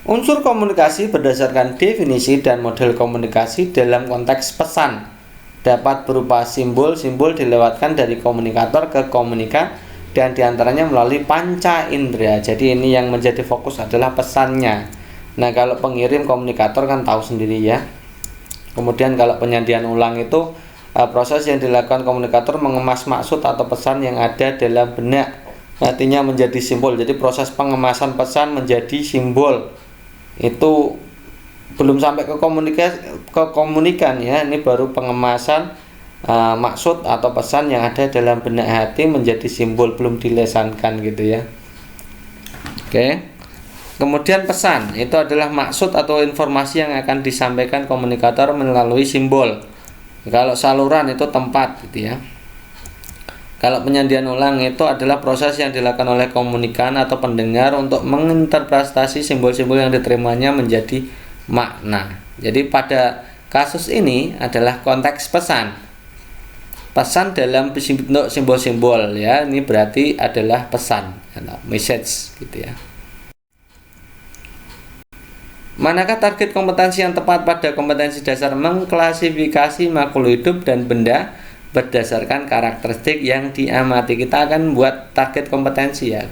A: Unsur komunikasi berdasarkan definisi dan model komunikasi dalam konteks pesan dapat berupa simbol-simbol dilewatkan dari komunikator ke komunikan dan diantaranya melalui panca indera. Jadi ini yang menjadi fokus adalah pesannya. Nah, kalau pengirim komunikator kan tahu sendiri ya. Kemudian kalau penyajian ulang itu proses yang dilakukan komunikator mengemas maksud atau pesan yang ada dalam benak, artinya menjadi simbol. Jadi proses pengemasan pesan menjadi simbol itu belum sampai ke komunikan ya. Ini baru pengemasan maksud atau pesan yang ada dalam benak hati menjadi simbol, belum dilesankan gitu ya. Oke. Kemudian pesan itu adalah maksud atau informasi yang akan disampaikan komunikator melalui simbol. Kalau saluran itu tempat gitu ya. Kalau penyajian ulang itu adalah proses yang dilakukan oleh komunikan atau pendengar untuk menginterpretasi simbol-simbol yang diterimanya menjadi makna. Jadi pada kasus ini adalah konteks pesan. Pesan dalam bentuk simbol-simbol ya. Ini berarti adalah pesan, message gitu ya. Manakah target kompetensi yang tepat pada kompetensi dasar mengklasifikasi makhluk hidup dan benda berdasarkan karakteristik yang diamati? Kita akan buat target kompetensi ya.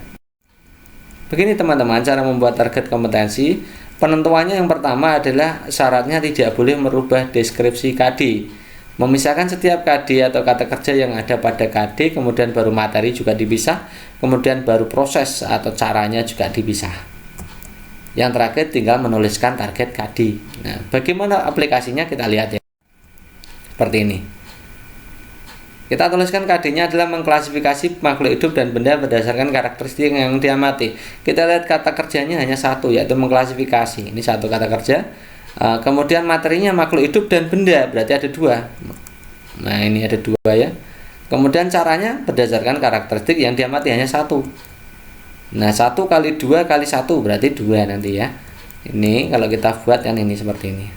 A: Begini teman-teman cara membuat target kompetensi. Penentuannya yang pertama adalah syaratnya tidak boleh merubah deskripsi KD. Memisahkan setiap KD atau kata kerja yang ada pada KD, kemudian baru materi juga dipisah, kemudian baru proses atau caranya juga dipisah. Yang terakhir tinggal menuliskan target KD. Nah, bagaimana aplikasinya kita lihat ya. Seperti ini. Kita tuliskan KD-nya adalah mengklasifikasi makhluk hidup dan benda berdasarkan karakteristik yang diamati. Kita lihat kata kerjanya hanya satu, yaitu mengklasifikasi. Ini satu kata kerja. Kemudian materinya makhluk hidup dan benda, berarti ada 2. Nah, ini ada 2 ya. Kemudian caranya berdasarkan karakteristik yang diamati hanya 1. Nah, 1 kali 2 kali 1 berarti 2 nanti ya. Ini kalau kita buat kan ini seperti ini.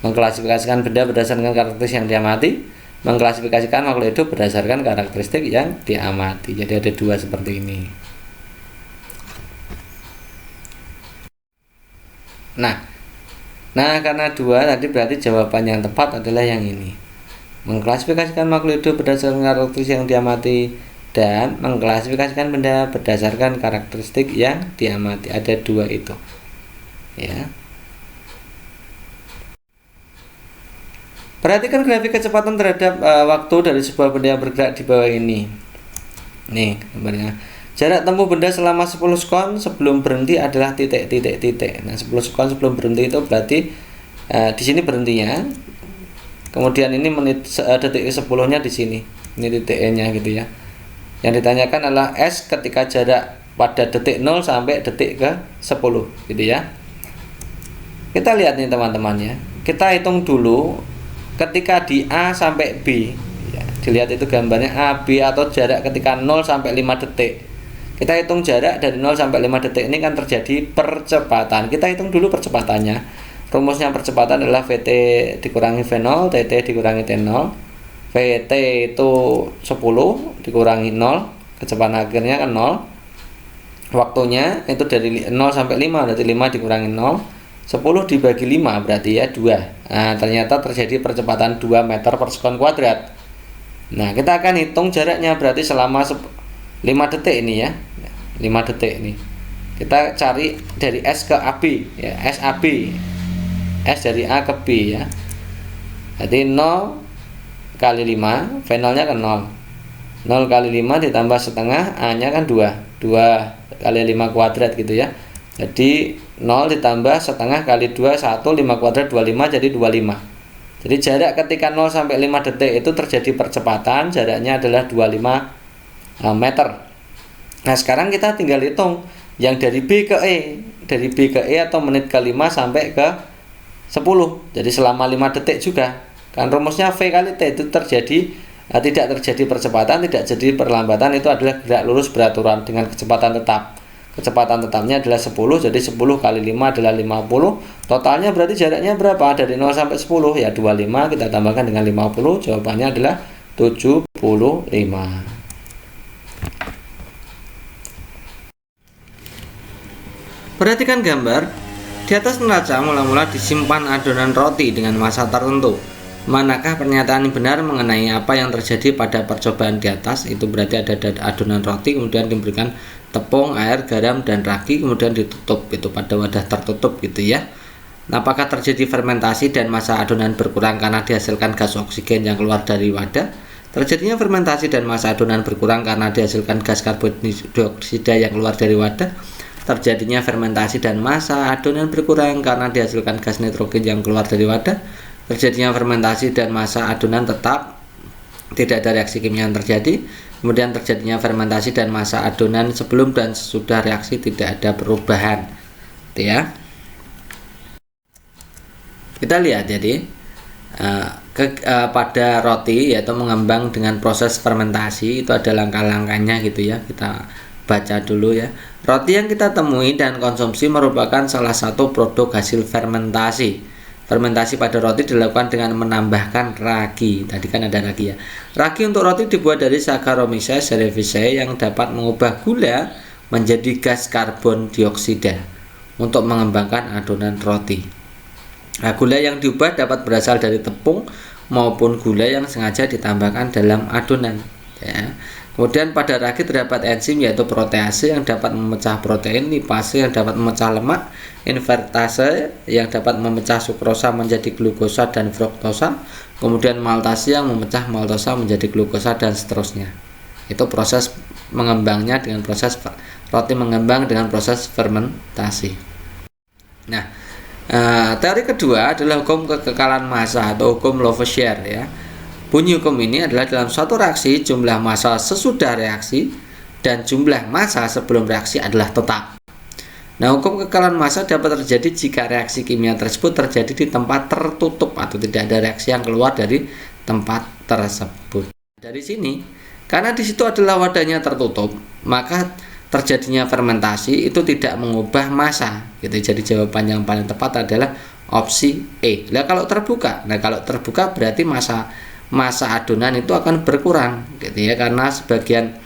A: Mengklasifikasikan benda berdasarkan karakteristik yang diamati, mengklasifikasikan makhluk hidup berdasarkan karakteristik yang diamati. Jadi ada 2 seperti ini. Nah karena 2 tadi berarti jawaban yang tepat adalah yang ini. Mengklasifikasikan makhluk hidup berdasarkan karakteristik yang diamati dan mengklasifikasikan benda berdasarkan karakteristik yang diamati. Ada 2 itu ya. Perhatikan grafik kecepatan terhadap waktu dari sebuah benda yang bergerak di bawah ini. Nih gambarnya. Jarak tempuh benda selama 10 sekon sebelum berhenti adalah titik. Nah, 10 sekon sebelum berhenti itu berarti di sini berhentinya. Kemudian ini detik ke-10-nya di sini. Ini titik E-nya gitu ya. Yang ditanyakan adalah S ketika jarak pada detik 0 sampai detik ke-10 gitu ya. Kita lihat nih teman-teman ya. Kita hitung dulu ketika di A sampai B. Ya, dilihat itu gambarnya A, B atau jarak ketika 0 sampai 5 detik. Kita hitung jarak dari 0 sampai 5 detik ini kan terjadi percepatan. Kita hitung dulu percepatannya. Rumusnya percepatan adalah VT dikurangi V0, TT dikurangi T0. VT itu 10 dikurangi 0, kecepatan akhirnya kan 0. Waktunya itu dari 0 sampai 5, berarti 5 dikurangi 0. 10 dibagi 5 berarti ya 2. Nah, ternyata terjadi percepatan 2 meter per sekon kuadrat. Nah, kita akan hitung jaraknya berarti selama 5 detik ini ya. 5 detik ini. Kita cari dari S ke AB ya, SAB. S dari A ke B ya. Jadi 0 kali 5, V0-nya kan 0. 0 kali 5 ditambah setengah, A-nya kan 2. 2 kali 5 kuadrat gitu ya. Jadi 0 ditambah setengah kali 2, 1, 5 kuadrat 25 jadi 25. Jadi jarak ketika 0 sampai 5 detik itu terjadi percepatan, jaraknya adalah 25 meter. Nah, sekarang kita tinggal hitung yang dari B ke E. Dari B ke E atau menit ke 5 sampai ke 10. Jadi selama 5 detik juga. Kan rumusnya V kali T itu terjadi tidak terjadi percepatan, tidak jadi perlambatan, itu adalah gerak lurus beraturan dengan kecepatan tetap. Kecepatan tetapnya adalah 10, jadi 10 kali 5 adalah 50. Totalnya berarti jaraknya berapa? Dari 0 sampai 10 ya 25, kita tambahkan dengan 50, jawabannya adalah 75. Perhatikan gambar. Di atas neraca mula-mula disimpan adonan roti dengan massa tertentu. Manakah pernyataan yang benar mengenai apa yang terjadi pada percobaan di atas? Itu berarti ada adonan roti, kemudian diberikan tepung, air, garam, dan ragi, kemudian ditutup itu pada wadah tertutup gitu ya. Nah, apakah terjadi fermentasi dan massa adonan berkurang karena dihasilkan gas oksigen yang keluar dari wadah? Terjadinya fermentasi dan massa adonan berkurang karena dihasilkan gas karbon dioksida yang keluar dari wadah. Terjadinya fermentasi dan massa adonan berkurang karena dihasilkan gas nitrogen yang keluar dari wadah. Terjadinya fermentasi dan massa adonan tetap, tidak ada reaksi kimia yang terjadi. Kemudian terjadinya fermentasi dan massa adonan sebelum dan sesudah reaksi tidak ada perubahan. Itu ya. Kita lihat jadi pada roti yaitu mengembang dengan proses fermentasi itu ada langkah-langkahnya gitu ya. Kita baca dulu ya. Roti yang kita temui dan konsumsi merupakan salah satu produk hasil fermentasi. Fermentasi pada roti dilakukan dengan menambahkan ragi. Tadi kan ada ragi ya. Ragi untuk roti dibuat dari Saccharomyces cerevisiae yang dapat mengubah gula menjadi gas karbon dioksida untuk mengembangkan adonan roti. Nah, gula yang diubah dapat berasal dari tepung maupun gula yang sengaja ditambahkan dalam adonan ya. Kemudian pada ragi terdapat enzim yaitu protease yang dapat memecah protein, lipase yang dapat memecah lemak, invertase yang dapat memecah sukrosa menjadi glukosa dan fruktosa, kemudian maltase yang memecah maltosa menjadi glukosa dan seterusnya. Itu proses mengembangnya dengan proses roti mengembang dengan proses fermentasi. Nah, teori kedua adalah hukum kekekalan massa atau hukum Lavoisier ya. Bunyi hukum ini adalah dalam suatu reaksi jumlah massa sesudah reaksi dan jumlah massa sebelum reaksi adalah tetap. Nah, hukum kekekalan massa dapat terjadi jika reaksi kimia tersebut terjadi di tempat tertutup atau tidak ada reaksi yang keluar dari tempat tersebut. Dari sini, karena di situ adalah wadahnya tertutup, maka terjadinya fermentasi itu tidak mengubah massa. Gitu. Jadi jawaban yang paling tepat adalah opsi E. Nah, kalau terbuka berarti massa adonan itu akan berkurang gitu ya, karena sebagian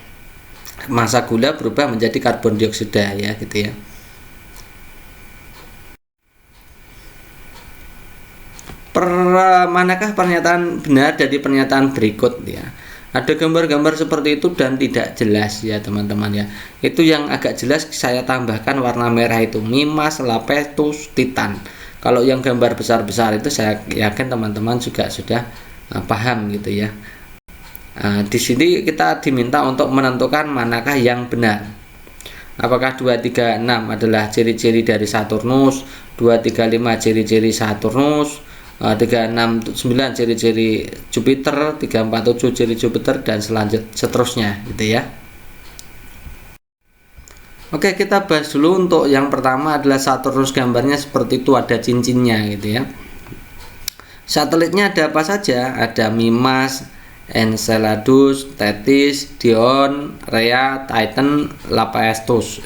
A: massa gula berubah menjadi karbon dioksida ya gitu ya. Manakah pernyataan benar dari pernyataan berikut ya? Ada gambar-gambar seperti itu dan tidak jelas ya teman-teman ya. Itu yang agak jelas saya tambahkan warna merah itu Mimas, Lapetus, Titan. Kalau yang gambar besar-besar itu saya yakin teman-teman juga sudah paham gitu ya. Di sini kita diminta untuk menentukan manakah yang benar Apakah 236 adalah ciri-ciri dari Saturnus, 235 ciri-ciri Saturnus, 369 ciri-ciri Jupiter, 347 ciri Jupiter, dan seterusnya gitu ya. Oke, kita bahas dulu. Untuk yang pertama adalah Saturnus, gambarnya seperti itu, ada cincinnya gitu ya. Satelitnya ada apa saja? Ada Mimas, Enceladus, Tethys, Dion, Rhea, Titan, Iapetus.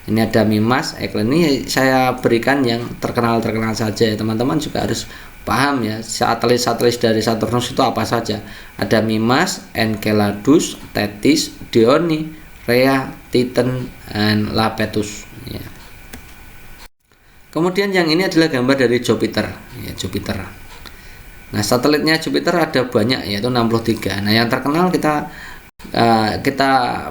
A: Ini ada Mimas, ini saya berikan yang terkenal saja ya. Teman-teman juga harus paham ya, satelit-satelit dari Saturnus itu apa saja. Ada Mimas, Enceladus, Tethys, Dione, Rhea, Titan, dan Iapetus ya. Kemudian yang ini adalah gambar dari Jupiter ya, Jupiter. Nah, satelitnya Jupiter ada banyak, yaitu 63. Nah, yang terkenal kita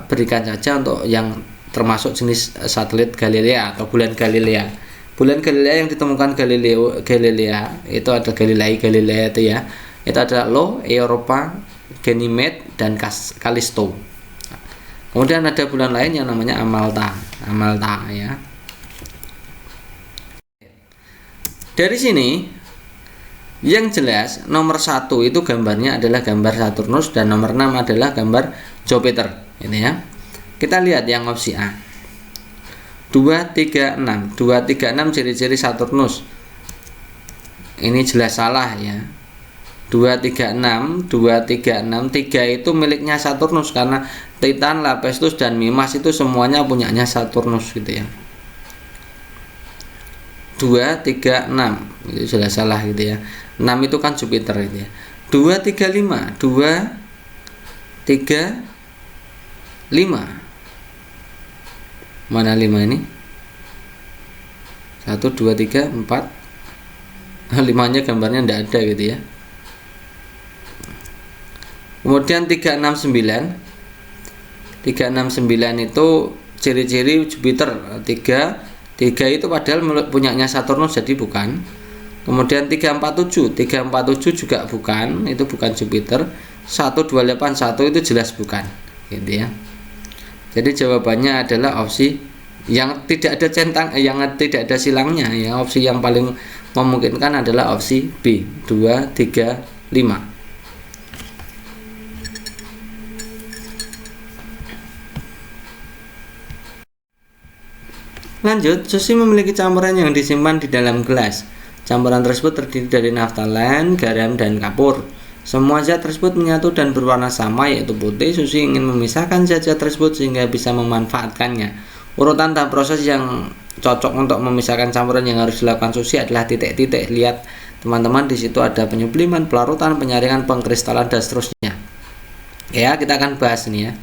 A: berikan saja untuk yang termasuk jenis satelit Galilea atau bulan Galilea. Bulan Galilea yang ditemukan Galilea itu ada Galilea itu ya. Itu ada Lo, Europa, Ganymede, dan Callisto. Kemudian ada bulan lain yang namanya Amalta ya. Dari sini yang jelas nomor 1 itu gambarnya adalah gambar Saturnus, dan nomor 6 adalah gambar Jupiter ini ya. Kita lihat yang opsi A. 236 ciri-ciri Saturnus. Ini jelas salah ya. 236 3 itu miliknya Saturnus, karena Titan, Iapetus, dan Mimas itu semuanya punyanya Saturnus gitu ya. 236 itu sudah salah gitu ya. 6 itu kan Jupiter gitu ya. 235 mana 5 ini? 1 2 3 4 5 nya gambarnya tidak ada gitu ya. Kemudian 369 itu ciri-ciri Jupiter. 3 itu padahal punyanya Saturnus, jadi bukan. Kemudian 347 juga bukan, itu bukan Jupiter. 1281 itu jelas bukan gitu ya. Jadi jawabannya adalah opsi yang tidak ada centang, yang tidak ada silangnya ya. Opsi yang paling memungkinkan adalah opsi B, 2 3 5. Lanjut, sushi memiliki campuran yang disimpan di dalam gelas. Campuran tersebut terdiri dari naftalen, garam, dan kapur. Semua zat tersebut menyatu dan berwarna sama, yaitu putih. Sushi ingin memisahkan zat-zat tersebut sehingga bisa memanfaatkannya. Urutan tahap proses yang cocok untuk memisahkan campuran yang harus dilakukan sushi adalah titik-titik. Lihat teman-teman, di situ ada penyubliman, pelarutan, penyaringan, pengkristalan, dan seterusnya. Ya, kita akan bahas ini ya.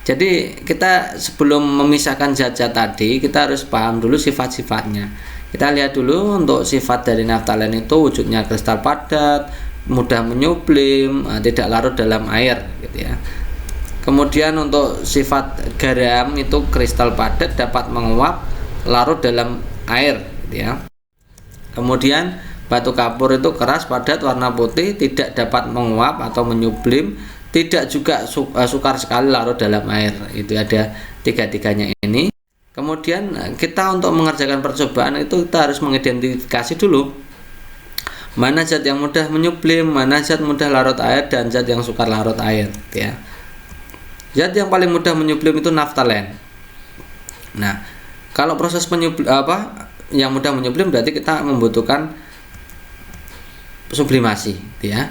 A: Jadi kita sebelum memisahkan zat-zat tadi, kita harus paham dulu sifat-sifatnya. Kita lihat dulu untuk sifat dari naftalen itu wujudnya kristal padat, mudah menyublim, tidak larut dalam air gitu ya. Kemudian untuk sifat garam itu kristal padat, dapat menguap, larut dalam air gitu ya. Kemudian batu kapur itu keras, padat, warna putih, tidak dapat menguap atau menyublim, tidak juga sukar sekali, larut dalam air. Itu ada tiga-tiganya ini. Kemudian kita untuk mengerjakan percobaan itu kita harus mengidentifikasi dulu mana zat yang mudah menyublim, mana zat mudah larut air, dan zat yang sukar larut air ya. Zat yang paling mudah menyublim itu naftalen. Nah, kalau proses yang mudah menyublim berarti kita membutuhkan sublimasi ya.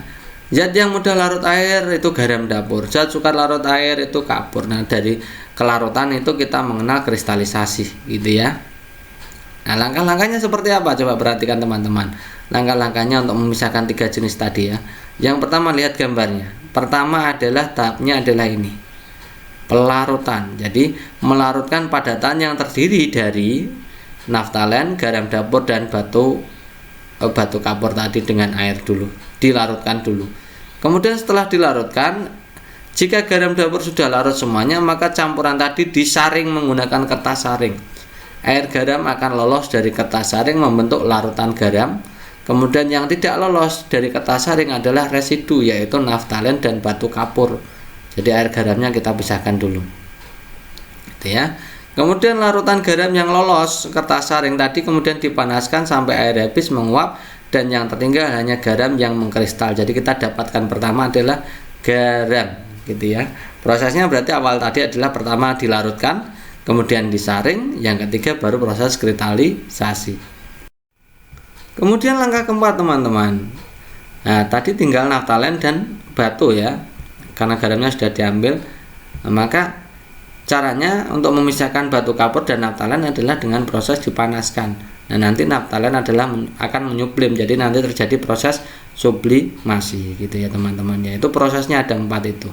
A: Zat yang mudah larut air itu garam dapur, zat sukar larut air itu kapur. Nah, dari kelarutan itu kita mengenal kristalisasi gitu ya. Nah, langkah-langkahnya seperti apa? Coba perhatikan teman-teman. Langkah-langkahnya untuk memisahkan 3 jenis tadi ya. Yang pertama, lihat gambarnya. Pertama adalah tahapnya adalah ini, pelarutan. Jadi melarutkan padatan yang terdiri dari naftalen, garam dapur, dan batu kapur tadi dengan air dulu, dilarutkan dulu. Kemudian setelah dilarutkan, jika garam dapur sudah larut semuanya, maka campuran tadi disaring menggunakan kertas saring. Air garam akan lolos dari kertas saring membentuk larutan garam. Kemudian yang tidak lolos dari kertas saring adalah residu, yaitu naftalen dan batu kapur. Jadi air garamnya kita pisahkan dulu. gitu ya. Kemudian larutan garam yang lolos kertas saring tadi kemudian dipanaskan sampai air habis menguap dan yang tertinggal hanya garam yang mengkristal. Jadi kita dapatkan pertama adalah garam gitu ya. Prosesnya berarti awal tadi adalah pertama dilarutkan, kemudian disaring, yang ketiga baru proses kristalisasi. Kemudian langkah keempat teman-teman. Nah, tadi tinggal naftalen dan batu ya. Karena garamnya sudah diambil, maka caranya untuk memisahkan batu kapur dan naftalen adalah dengan proses dipanaskan. Nah, nanti naftalen adalah akan menyublim, jadi nanti terjadi proses sublimasi gitu ya teman-teman ya. Itu prosesnya ada 4 itu.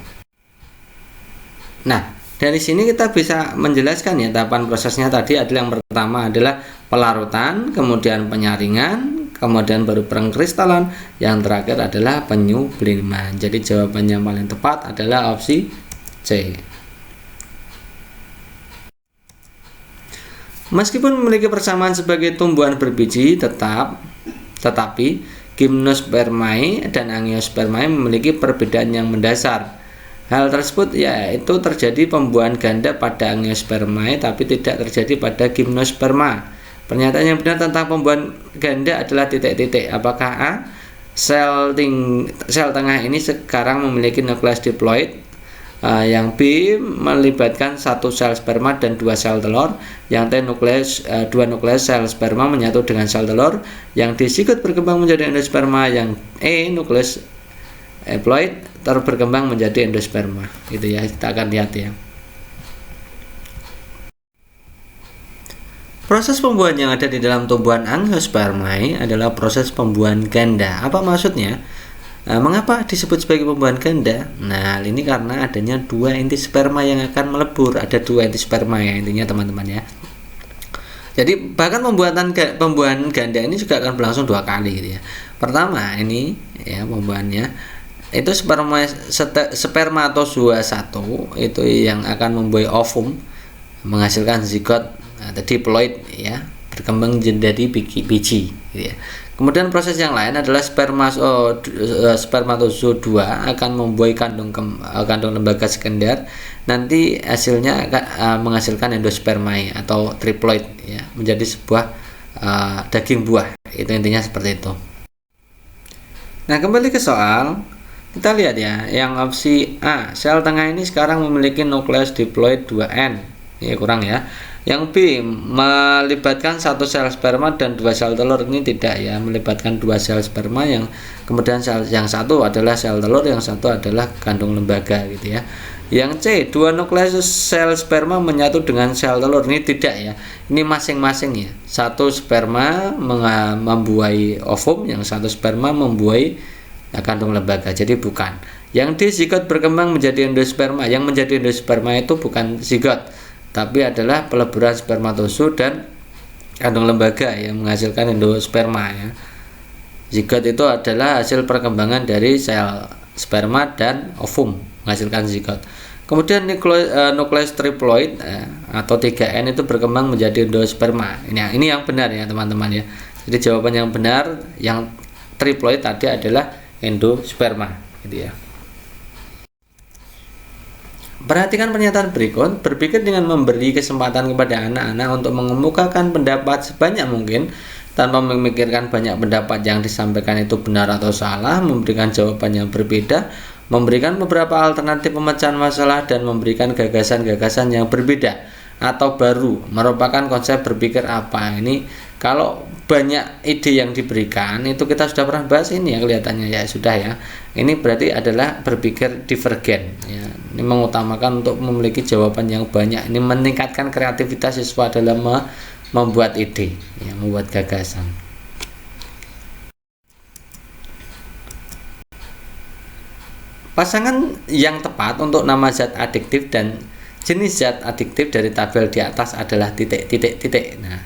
A: Nah, dari sini kita bisa menjelaskan ya tahapan prosesnya tadi adalah yang pertama adalah pelarutan, kemudian penyaringan, kemudian baru pengkristalan, yang terakhir adalah penyubliman. Jadi jawaban yang paling tepat adalah opsi C. Meskipun memiliki persamaan sebagai tumbuhan berbiji, tetapi Gymnospermae dan Angiospermae memiliki perbedaan yang mendasar. Hal tersebut yaitu terjadi pembuahan ganda pada Angiospermae tapi tidak terjadi pada Gymnosperma. Pernyataan yang benar tentang pembuahan ganda adalah titik-titik. Apakah A. Sel tengah ini sekarang memiliki nukleus diploid, yang B melibatkan 1 sel sperma dan 2 sel telur, yang T 2 nukleus sel sperma menyatu dengan sel telur, yang D sikut berkembang menjadi endosperma, yang E nukleus haploid berkembang menjadi endosperma. Gitu ya, kita akan lihat ya. Proses pembuahan yang ada di dalam tumbuhan Angiospermae adalah proses pembuahan ganda. Apa maksudnya? Mengapa disebut sebagai pembuahan ganda? Nah, ini karena adanya 2 inti sperma yang akan melebur. Ada 2 inti sperma ya intinya teman-teman ya. Jadi bahkan pembuahan ganda ini juga akan berlangsung 2 kali gitu ya. Pertama ini ya pembuahannya itu spermatozoa 1 itu yang akan membuai ovum menghasilkan zigot diploid ya, berkembang menjadi biji gitu ya. Kemudian proses yang lain adalah spermatozoa 2 akan membuai kandung lembaga sekunder. Nanti hasilnya akan menghasilkan endospermae atau triploid ya, menjadi sebuah daging buah. Itu intinya seperti itu. Nah, kembali ke soal, kita lihat ya, yang opsi A, sel tengah ini sekarang memiliki nukleus diploid 2N. Ini kurang ya. Yang B melibatkan 1 sel sperma dan 2 sel telur. Ini tidak ya, melibatkan 2 sel sperma, yang kemudian yang satu adalah sel telur, yang satu adalah kandung lembaga gitu ya. Yang C 2 nukleus sel sperma menyatu dengan sel telur. Ini tidak ya, ini masing-masing ya. 1 sperma membuai ovum, yang 1 sperma membuai kandung lembaga. Jadi bukan. Yang D zigot berkembang menjadi endosperma. Yang menjadi endosperma itu bukan zigot, tapi adalah peleburan spermatozoa dan kandung lembaga yang menghasilkan endosperma ya. Zigot itu adalah hasil perkembangan dari sel sperma dan ovum menghasilkan zigot. Kemudian nukleus triploid atau 3N itu berkembang menjadi endosperma. Ini yang benar ya teman-teman ya. Jadi jawaban yang benar yang triploid tadi adalah endosperma gitu ya. Perhatikan pernyataan berikut. Berpikir dengan memberi kesempatan kepada anak-anak untuk mengemukakan pendapat sebanyak mungkin tanpa memikirkan banyak pendapat yang disampaikan itu benar atau salah, memberikan jawaban yang berbeda, memberikan beberapa alternatif pemecahan masalah, dan memberikan gagasan-gagasan yang berbeda atau baru. Merupakan konsep berpikir apa? Ini kalau banyak ide yang diberikan itu kita sudah pernah bahas ini ya, kelihatannya ya sudah ya. Ini berarti adalah berpikir divergen ya. Ini mengutamakan untuk memiliki jawaban yang banyak. Ini meningkatkan kreativitas siswa dalam membuat ide ya, membuat gagasan. Pasangan yang tepat untuk nama zat adiktif dan jenis zat adiktif dari tabel di atas adalah titik. Nah,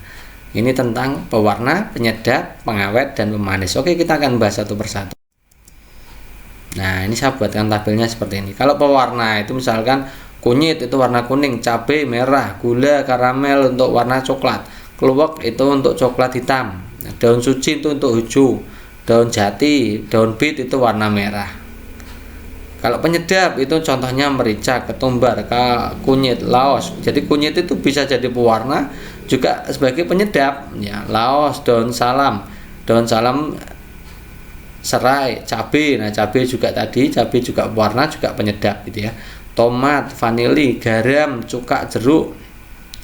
A: ini tentang pewarna, penyedap, pengawet, dan pemanis. Oke, kita akan bahas satu persatu. Nah, ini saya buatkan tabelnya seperti ini. Kalau pewarna itu misalkan kunyit itu warna kuning, cabai merah, gula karamel untuk warna coklat, keluak itu untuk coklat hitam, daun suci itu untuk hijau, daun jati, daun bit itu warna merah. Kalau penyedap itu contohnya merica, ketumbar, kunyit, laos. Jadi kunyit itu bisa jadi pewarna juga sebagai penyedap ya. Laos, daun salam, serai, cabai. Nah, cabai juga pewarna juga penyedap gitu ya. Tomat, vanili, garam, cuka, jeruk.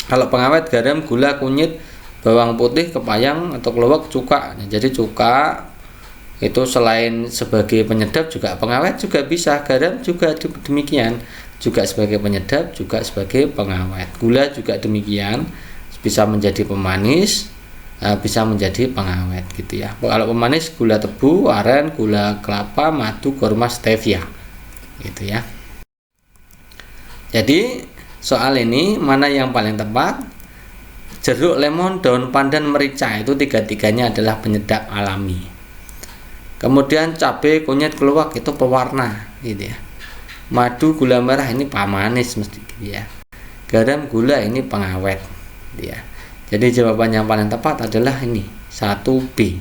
A: Kalau pengawet garam, gula, kunyit, bawang putih, kepayang atau keluak, cuka. Nah, jadi cuka itu selain sebagai penyedap juga pengawet juga bisa, garam juga demikian, juga sebagai penyedap juga sebagai pengawet. Gula juga demikian, bisa menjadi pemanis, bisa menjadi pengawet gitu ya. Kalau pemanis gula tebu, aren, gula kelapa, madu, kurma, stevia gitu ya. Jadi soal ini mana yang paling tepat? Jeruk, lemon, daun pandan, merica itu tiga-tiganya adalah penyedap alami. Kemudian cabai, kunyit, keluak itu pewarna gitu ya. Madu, gula merah ini pemanis mesti gitu ya. Garam, gula ini pengawet gitu ya. Jadi jawaban yang paling tepat adalah ini 1B.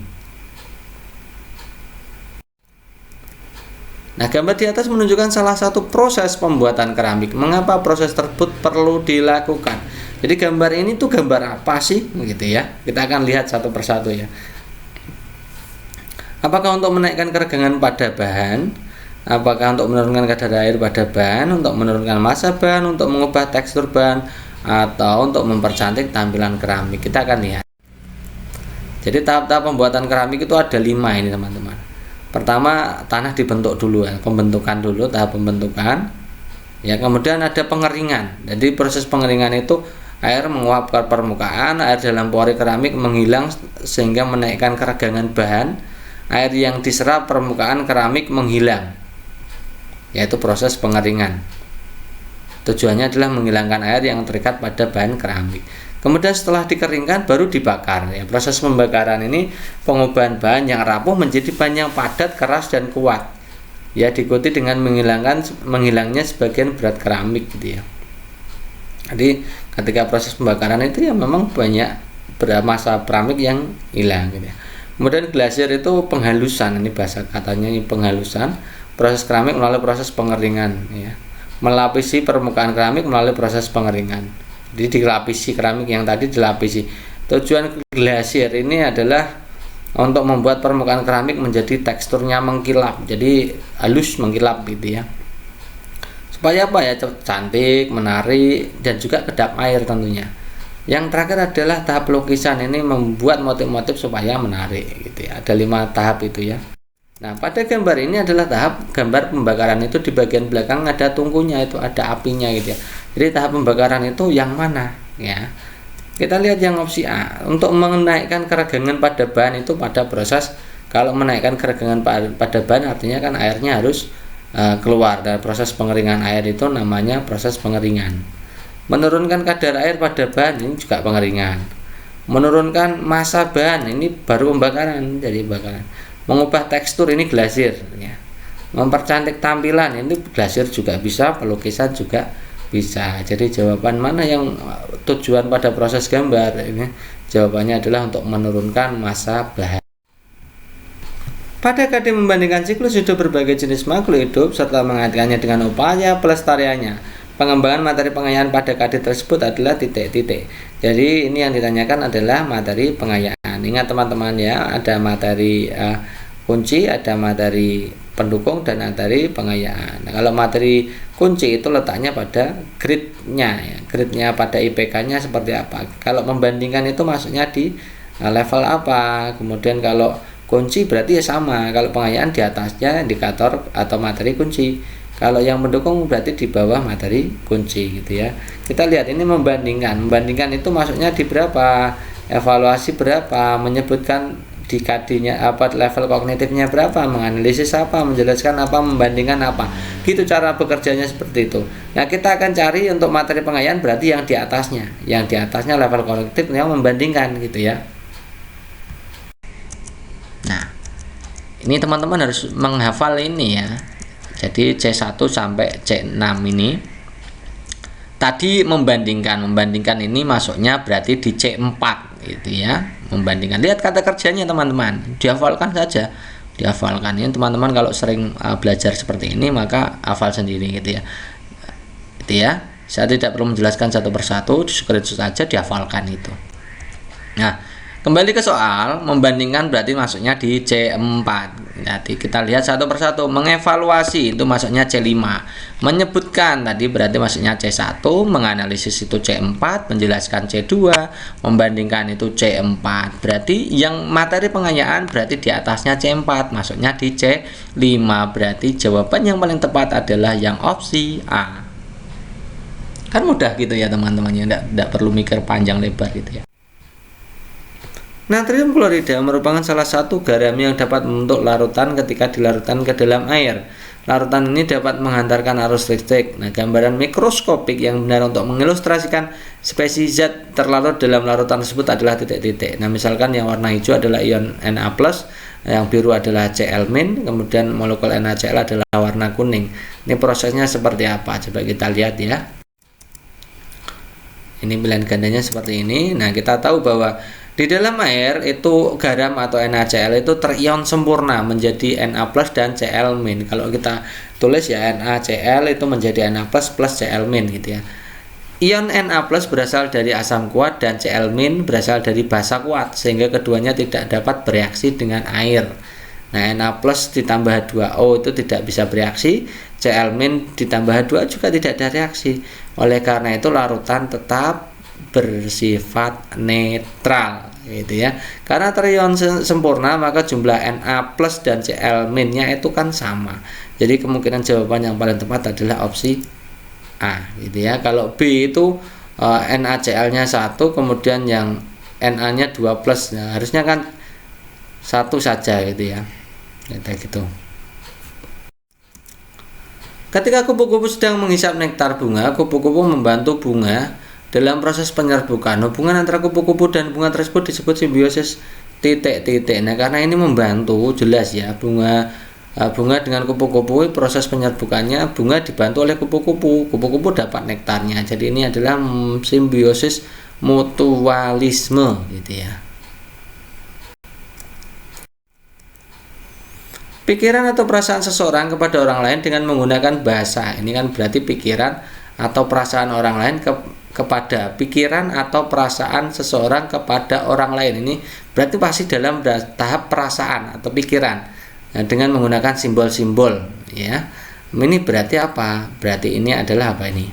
A: Nah, gambar di atas menunjukkan salah satu proses pembuatan keramik. Mengapa proses tersebut perlu dilakukan? Jadi gambar ini tuh gambar apa sih gitu ya. Kita akan lihat satu persatu ya. Apakah untuk menaikkan keregangan pada bahan? Apakah untuk menurunkan kadar air pada bahan? Untuk menurunkan massa bahan? Untuk mengubah tekstur bahan? Atau untuk mempercantik tampilan keramik? Kita akan lihat. Jadi tahap-tahap pembuatan keramik itu ada 5 ini teman-teman. Pertama, tanah dibentuk dulu ya, pembentukan dulu, tahap pembentukan. Ya, kemudian ada pengeringan. Jadi proses pengeringan itu air menguap ke permukaan, air dalam pori keramik menghilang sehingga menaikkan keregangan bahan. Air yang diserap permukaan keramik menghilang, yaitu proses pengeringan. Tujuannya adalah menghilangkan air yang terikat pada bahan keramik. Kemudian setelah dikeringkan baru dibakar ya. Proses pembakaran ini pengubahan bahan yang rapuh menjadi bahan yang padat, keras dan kuat ya, diikuti dengan menghilangnya sebagian berat keramik gitu ya. Jadi ketika proses pembakaran itu ya memang banyak massa keramik yang hilang gitu ya. Kemudian glasier itu penghalusan, ini bahasa katanya ini penghalusan proses keramik melalui proses pengeringan ya. Melapisi permukaan keramik melalui proses pengeringan. Jadi dilapisi keramik yang tadi dilapisi. Tujuan glasier ini adalah untuk membuat permukaan keramik menjadi teksturnya mengkilap, jadi halus mengkilap gitu ya. Supaya apa ya, cantik, menarik dan juga kedap air tentunya. Yang terakhir adalah tahap lukisan, ini membuat motif-motif supaya menarik gitu ya. Ada 5 tahap itu ya. Nah, pada gambar ini adalah tahap gambar pembakaran, itu di bagian belakang ada tungkunya, itu ada apinya gitu ya. Jadi tahap pembakaran itu yang mana ya? Kita lihat yang opsi A. Untuk menaikkan keregangan pada bahan itu pada proses, kalau menaikkan keregangan pada bahan artinya kan airnya harus keluar. Dan proses pengeringan air itu namanya proses pengeringan. Menurunkan kadar air pada bahan ini juga pengeringan. Menurunkan massa bahan ini baru pembakaran, jadi bakaran. Mengubah tekstur ini glasier ya. Mempercantik tampilan ini glasier juga bisa, pelukisan juga bisa. Jadi jawaban mana yang tujuan pada proses gambar ini? Jawabannya adalah untuk menurunkan massa bahan. Pada KD membandingkan siklus hidup berbagai jenis makhluk hidup serta mengaitkannya dengan upaya pelestariannya. Pengembangan materi pengayaan pada KD tersebut adalah titik-titik. Jadi ini yang ditanyakan adalah materi pengayaan. Ingat teman-teman ya, ada materi kunci, ada materi pendukung dan materi pengayaan. Nah, kalau materi kunci itu letaknya pada gridnya ya. Gridnya pada IPK-nya seperti apa. Kalau membandingkan itu maksudnya di level apa. Kemudian kalau kunci berarti ya sama. Kalau pengayaan di atasnya indikator atau materi kunci. Kalau yang mendukung berarti di bawah materi kunci gitu ya. Kita lihat ini membandingkan. Membandingkan itu maksudnya di berapa, evaluasi berapa, menyebutkan di KD-nya apa, level kognitifnya berapa, menganalisis apa, menjelaskan apa, membandingkan apa. Gitu cara bekerjanya seperti itu. Nah, kita akan cari untuk materi pengayaan berarti yang di atasnya. Yang di atasnya level kognitif yang membandingkan gitu ya. Nah, ini teman-teman harus menghafal ini ya. Jadi C1 sampai C6 ini tadi membandingkan ini masuknya berarti di C4 gitu ya. Membandingkan, lihat kata kerjanya teman-teman, dihafalkan saja. dihafalkan. Ini teman-teman kalau sering belajar seperti ini maka hafal sendiri gitu ya. Gitu ya. Saya tidak perlu menjelaskan satu persatu, di screenshot saja dihafalkan itu. Nah, kembali ke soal, membandingkan berarti masuknya di C4. Jadi kita lihat satu persatu. Mengevaluasi itu masuknya C5. Menyebutkan tadi berarti masuknya C1. Menganalisis itu C4. Menjelaskan C2. Membandingkan itu C4. Berarti yang materi pengayaan berarti di atasnya C4. Masuknya di C5. Berarti jawaban yang paling tepat adalah yang opsi A. Kan mudah gitu ya teman-teman ya. Tidak perlu mikir panjang lebar gitu ya. Natrium klorida merupakan salah satu garam yang dapat membentuk larutan ketika dilarutkan ke dalam air. Larutan ini dapat menghantarkan arus listrik. Nah, gambaran mikroskopik yang benar untuk mengilustrasikan spesies zat terlarut dalam larutan tersebut adalah titik-titik. Nah, misalkan yang warna hijau adalah ion Na+, yang biru adalah Cl-, kemudian molekul NaCl adalah warna kuning. Ini prosesnya seperti apa? Coba kita lihat ya. Ini pilihan gandanya seperti ini. Nah, kita tahu bahwa di dalam air itu garam atau NaCl itu terion sempurna menjadi Na+ dan Cl-. Kalau kita tulis ya NaCl itu menjadi Na+ plus Cl- gitu ya. Ion Na+ berasal dari asam kuat dan Cl- berasal dari basa kuat sehingga keduanya tidak dapat bereaksi dengan air. Nah, Na+ ditambah H2O itu tidak bisa bereaksi, Cl- ditambah H2O juga tidak ada reaksi. Oleh karena itu larutan tetap bersifat netral gitu ya. Karena terion sempurna maka jumlah Na+ dan Cl-nya itu kan sama. Jadi kemungkinan jawaban yang paling tepat adalah opsi A gitu ya. Kalau B itu NaCl-nya 1 kemudian yang Na-nya 2+. Nah, harusnya kan 1 saja gitu ya. Gitu. Ketika kupu-kupu sedang menghisap nektar bunga, kupu-kupu membantu bunga dalam proses penyerbukan. Hubungan antara kupu-kupu dan bunga tersebut disebut simbiosis titik-titik. Nah, karena ini membantu jelas ya, bunga dengan kupu-kupu proses penyerbukannya, bunga dibantu oleh kupu-kupu. Kupu-kupu dapat nektarnya. Jadi ini adalah simbiosis mutualisme gitu ya. Pikiran atau perasaan seseorang kepada orang lain dengan menggunakan bahasa. Ini kan berarti pikiran atau perasaan orang lain kepada pikiran atau perasaan seseorang kepada orang lain. Ini berarti pasti dalam tahap perasaan atau pikiran. Nah, dengan menggunakan simbol-simbol ya. Ini berarti apa? Berarti ini adalah apa ini?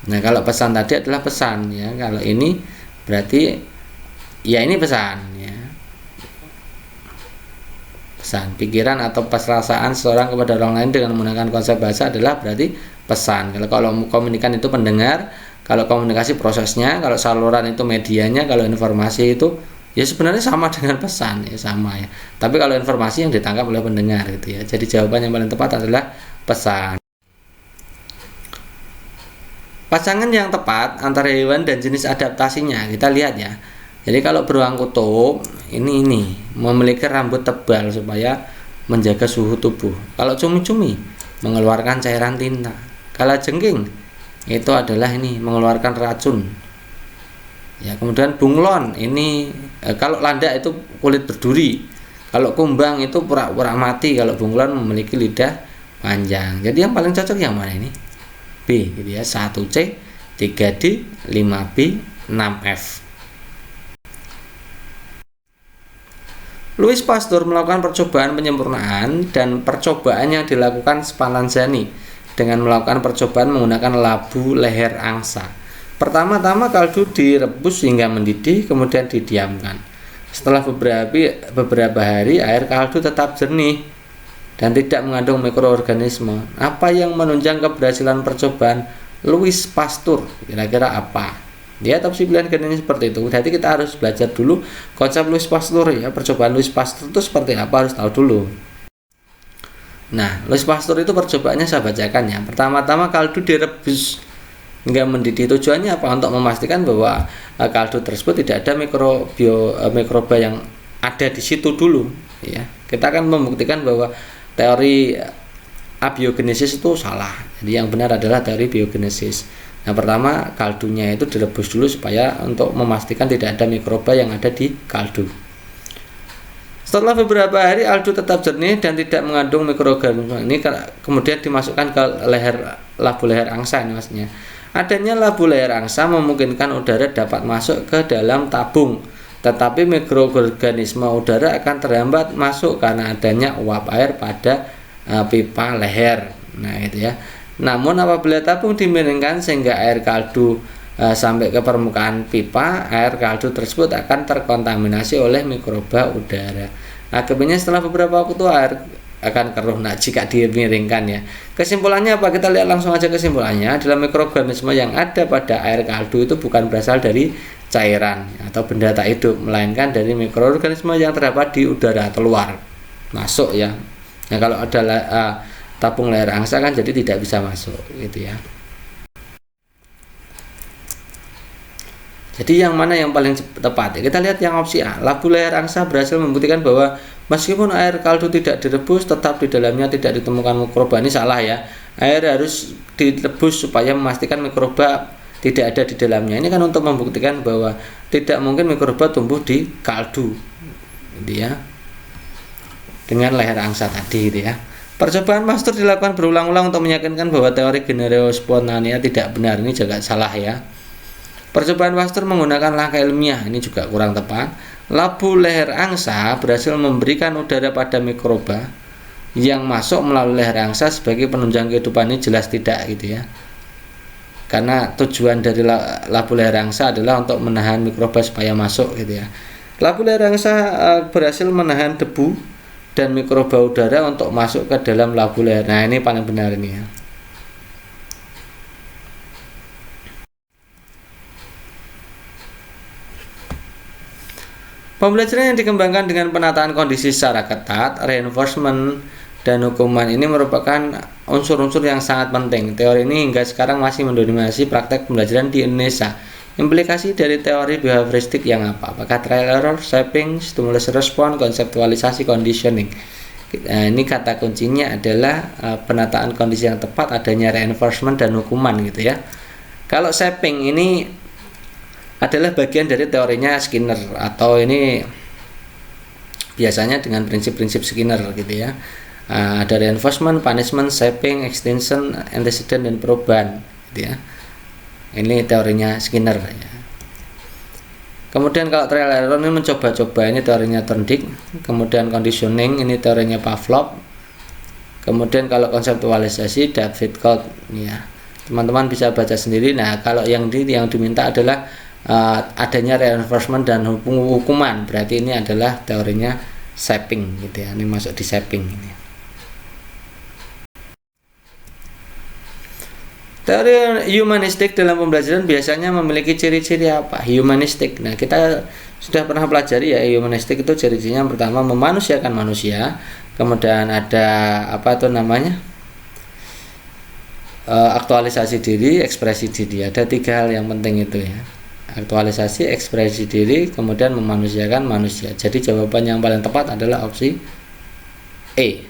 A: Nah, kalau pesan tadi adalah pesan ya. Kalau ini berarti ya ini pesan ya. Pesan, pikiran atau perasaan seseorang kepada orang lain dengan menggunakan konsep bahasa adalah berarti pesan. Kalau komunikan itu pendengar, kalau komunikasi prosesnya, kalau saluran itu medianya, kalau informasi itu ya sebenarnya sama dengan pesan ya, sama ya. Tapi kalau informasi yang ditangkap oleh pendengar gitu ya. Jadi jawaban yang paling tepat adalah pesan. Pasangan yang tepat antara hewan dan jenis adaptasinya kita lihat ya. Jadi kalau beruang kutub ini memiliki rambut tebal supaya menjaga suhu tubuh. Kalau cumi-cumi mengeluarkan cairan tinta. Kalau jengking itu adalah ini mengeluarkan racun. Ya, kemudian bunglon ini kalau landak itu kulit berduri. Kalau kumbang itu pura-pura mati. Kalau bunglon memiliki lidah panjang. Jadi yang paling cocok yang mana ini? B gitu ya. 1C, 3D, 5B, 6F. Louis Pasteur melakukan percobaan penyempurnaan dan percobaan yang dilakukan Spallanzani dengan melakukan percobaan menggunakan labu leher angsa. Pertama-tama kaldu direbus hingga mendidih, kemudian didiamkan. Setelah beberapa hari, air kaldu tetap jernih dan tidak mengandung mikroorganisme. Apa yang menunjang keberhasilan percobaan Louis Pasteur? Kira-kira apa? Ya, opsi pilihan gandanya seperti itu. Jadi kita harus belajar dulu konsep Louis Pasteur ya. Percobaan Louis Pasteur itu seperti apa harus tahu dulu. Nah, Louis Pasteur itu percobaannya saya bacakan ya. Pertama-tama kaldu direbus hingga mendidih. Tujuannya apa? Untuk memastikan bahwa kaldu tersebut tidak ada mikroba yang ada di situ dulu ya. Kita akan membuktikan bahwa teori abiogenesis itu salah. Jadi yang benar adalah teori biogenesis. Nah, pertama kaldunya itu direbus dulu supaya untuk memastikan tidak ada mikroba yang ada di kaldu. Setelah beberapa hari aldu tetap jernih dan tidak mengandung mikroorganisme. Ini kemudian dimasukkan ke labu leher angsa ini maksudnya. Adanya labu leher angsa memungkinkan udara dapat masuk ke dalam tabung, tetapi mikroorganisme udara akan terhambat masuk karena adanya uap air pada pipa leher. Nah, itu ya. Namun apabila tabung dimiringkan sehingga air kaldu sampai ke permukaan pipa, air kaldu tersebut akan terkontaminasi oleh mikroba udara. Akibatnya setelah beberapa waktu air akan keruh. Nah, jika dimiringkan ya. Kesimpulannya apa? Kita lihat langsung aja kesimpulannya. Adalah mikroorganisme yang ada pada air kaldu itu bukan berasal dari cairan atau benda tak hidup, melainkan dari mikroorganisme yang terdapat di udara atau luar masuk ya. Nah, kalau ada tabung leher angsa kan jadi tidak bisa masuk gitu ya. Jadi yang mana yang paling tepat? Kita lihat yang opsi A. Labu leher angsa berhasil membuktikan bahwa meskipun air kaldu tidak direbus, tetap di dalamnya tidak ditemukan mikroba. Ini salah ya. Air harus direbus supaya memastikan mikroba tidak ada di dalamnya. Ini kan untuk membuktikan bahwa tidak mungkin mikroba tumbuh di kaldu, gitu ya. Dengan leher angsa tadi, gitu ya. Percobaan Pasteur dilakukan berulang-ulang untuk meyakinkan bahwa teori generio spontanea tidak benar. Ini juga salah ya. Percobaan Pasteur menggunakan langkah ilmiah, ini juga kurang tepat. Labu leher angsa berhasil memberikan udara pada mikroba yang masuk melalui leher angsa sebagai penunjang kehidupan. Ini jelas tidak gitu ya. Karena tujuan dari labu leher angsa adalah untuk menahan mikroba supaya masuk gitu ya. Labu leher angsa berhasil menahan debu dan mikroba udara untuk masuk ke dalam labu leher. Nah, ini paling benar ini ya. Pembelajaran yang dikembangkan dengan penataan kondisi secara ketat, reinforcement, dan hukuman ini merupakan unsur-unsur yang sangat penting. Teori ini hingga sekarang masih mendominasi praktek pembelajaran di Indonesia. Implikasi dari teori behavioristik yang apa? Apakah trial error, shaping, stimulus response, konseptualisasi, conditioning? Nah, ini kata kuncinya adalah penataan kondisi yang tepat, adanya reinforcement dan hukuman gitu ya. Kalau shaping ini adalah bagian dari teorinya Skinner, atau ini biasanya dengan prinsip-prinsip Skinner gitu ya. Ada reinforcement, punishment, shaping, extension, antecedent, dan perubahan gitu ya. Ini teorinya Skinner ya. Kemudian kalau trial error ini mencoba-coba, ini teorinya Thorndike. Kemudian conditioning, ini teorinya Pavlov. Kemudian kalau konseptualisasi David Colt ya. Teman-teman bisa baca sendiri. Nah, kalau yang diminta adalah adanya reinforcement dan hukuman, berarti ini adalah teorinya shaping gitu ya. Ini masuk di shaping ini. Teori humanistik dalam pembelajaran biasanya memiliki ciri-ciri apa? Humanistik. Nah, kita sudah pernah pelajari ya, humanistik itu ciri-cirinya yang pertama memanusiakan manusia, kemudian ada apa itu namanya? Aktualisasi diri, ekspresi diri. Ada 3 hal yang penting itu ya. Aktualisasi, ekspresi diri, kemudian memanusiakan manusia. Jadi jawaban yang paling tepat adalah opsi E.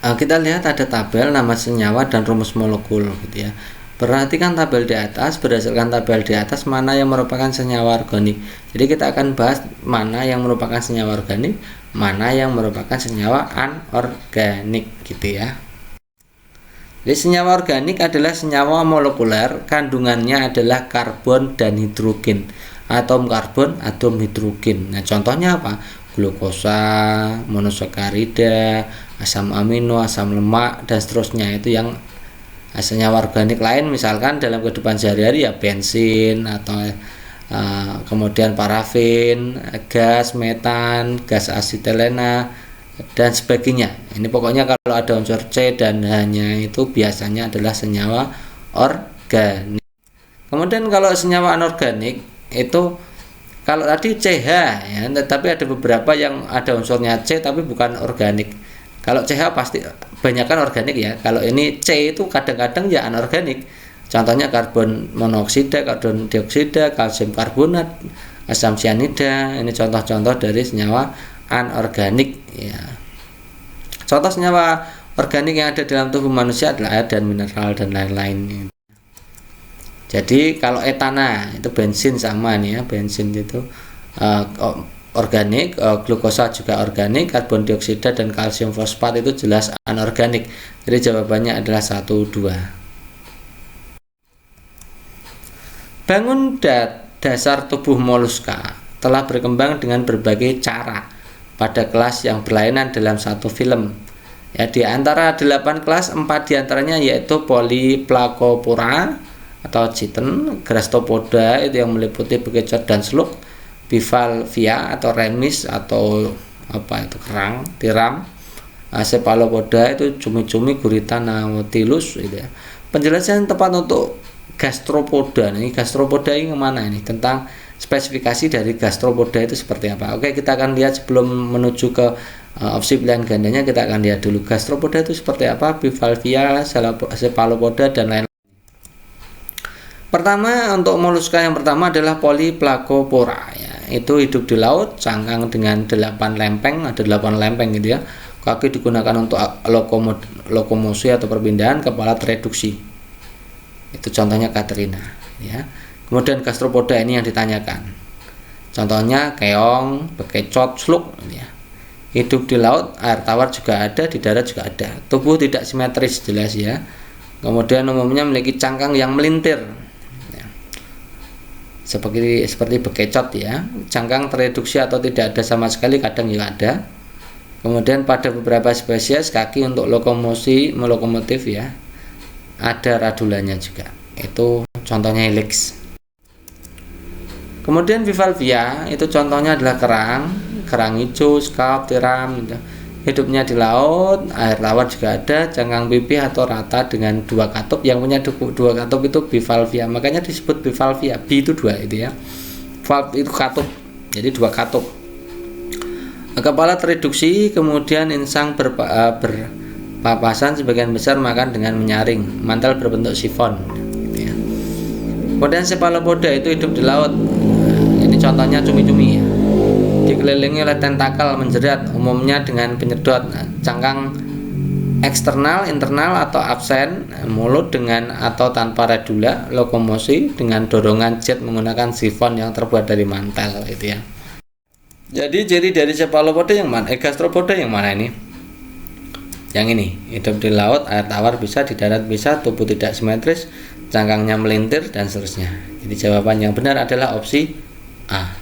A: Kita lihat ada tabel nama senyawa dan rumus molekul gitu ya. Perhatikan tabel di atas, berdasarkan tabel di atas mana yang merupakan senyawa organik. Jadi kita akan bahas mana yang merupakan senyawa organik, mana yang merupakan senyawa anorganik gitu ya. Jadi senyawa organik adalah senyawa molekuler, kandungannya adalah karbon dan hidrogen. Atom karbon, atom hidrogen. Nah, contohnya apa? Glukosa, monosakarida, asam amino, asam lemak, dan seterusnya. Itu yang senyawa organik lain, misalkan dalam kehidupan sehari-hari ya bensin atau kemudian parafin, gas metan, gas asetilena, dan sebagainya. Ini pokoknya kalau ada unsur C dan H-nya itu biasanya adalah senyawa organik. Kemudian kalau senyawa anorganik itu kalau tadi CH ya, tetapi ada beberapa yang ada unsurnya C tapi bukan organik. Kalau CH pasti banyakkan organik ya. Kalau ini C itu kadang-kadang ya anorganik. Contohnya karbon monoksida, karbon dioksida, kalsium karbonat, asam sianida. Ini contoh-contoh dari senyawa anorganik ya. Contoh senyawa organik yang ada dalam tubuh manusia adalah air dan mineral dan lain-lain. Jadi kalau etana itu bensin sama nih ya, bensin itu organik, glukosa juga organik, karbon dioksida dan kalsium fosfat itu jelas anorganik. Jadi jawabannya adalah 1, 2. Bangun dasar tubuh moluska telah berkembang dengan berbagai cara pada kelas yang berlainan dalam satu film. Ya, di antara 8 kelas, 4 diantaranya yaitu Polyplacopora atau chitin, Gasteropoda itu yang meliputi bekicot dan slug, Bivalvia atau remis atau apa itu kerang, tiram, Cephalopoda itu cumi-cumi, gurita, nautilus gitu ya. Penjelasan tepat untuk Gasteropoda. Ini Gasteropoda ini kemana ini? Tentang spesifikasi dari Gasteropoda itu seperti apa. Oke, kita akan lihat sebelum menuju ke opsi pilihan gandanya, kita akan lihat dulu Gasteropoda itu seperti apa, Bivalvia, Cephalopoda dan lain-lain. Pertama, untuk moluska yang pertama adalah Polyplacopora ya. Itu hidup di laut, cangkang dengan 8 lempeng, ada 8 lempeng gitu ya. Kaki digunakan untuk lokomosi atau perpindahan, kepala tereduksi. Itu contohnya Katrina ya. Kemudian Gasteropoda ini yang ditanyakan. Contohnya keong, bekicot, slug ya. Hidup di laut, air tawar juga ada, di darat juga ada. Tubuh tidak simetris jelas ya. Kemudian umumnya memiliki cangkang yang melintir. Ya. Seperti bekicot ya. Cangkang tereduksi atau tidak ada sama sekali, kadang juga ada. Kemudian pada beberapa spesies kaki untuk lokomotif ya. Ada radulanya juga. Itu contohnya helix. Kemudian Bivalvia itu contohnya adalah kerang hijau, scalp, tiram gitu. Hidupnya di laut, air tawar juga ada, cangkang pipih atau rata dengan 2 katup. Yang punya 2 katup itu Bivalvia. Makanya disebut Bivalvia. B itu 2 itu ya. Valve itu katup. Jadi 2 katup. Kepala tereduksi, kemudian insang papasan sebagian besar makan dengan menyaring, mantel berbentuk sifon gitu ya. Kemudian Cephalopoda itu hidup di laut. Ini contohnya cumi-cumi ya. Dikelilingi oleh tentakel menjerat, umumnya dengan penyedot, cangkang eksternal, internal atau absen, mulut dengan atau tanpa radula, lokomosi dengan dorongan jet menggunakan sifon yang terbuat dari mantel gitu ya. Jadi ciri dari Cephalopoda yang mana? Gasteropoda yang mana ini? Yang ini, hidup di laut, air tawar bisa, di darat bisa, tubuh tidak simetris, cangkangnya melintir dan seterusnya. Jadi jawaban yang benar adalah opsi A.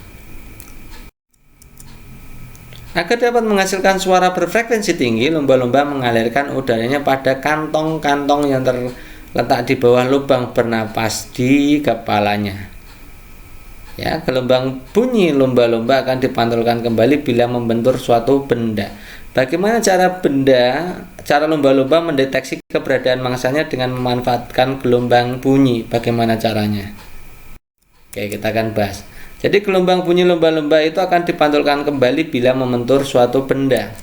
A: Agar dapat menghasilkan suara berfrekuensi tinggi, lumba-lumba mengalirkan udaranya pada kantong-kantong yang terletak di bawah lubang bernapas di kepalanya. Ya, gelombang bunyi lumba-lumba akan dipantulkan kembali bila membentur suatu benda. Bagaimana cara lumba-lumba mendeteksi keberadaan mangsanya dengan memanfaatkan gelombang bunyi? Bagaimana caranya? Oke, kita akan bahas. Jadi gelombang bunyi lumba-lumba itu akan dipantulkan kembali bila membentur suatu benda.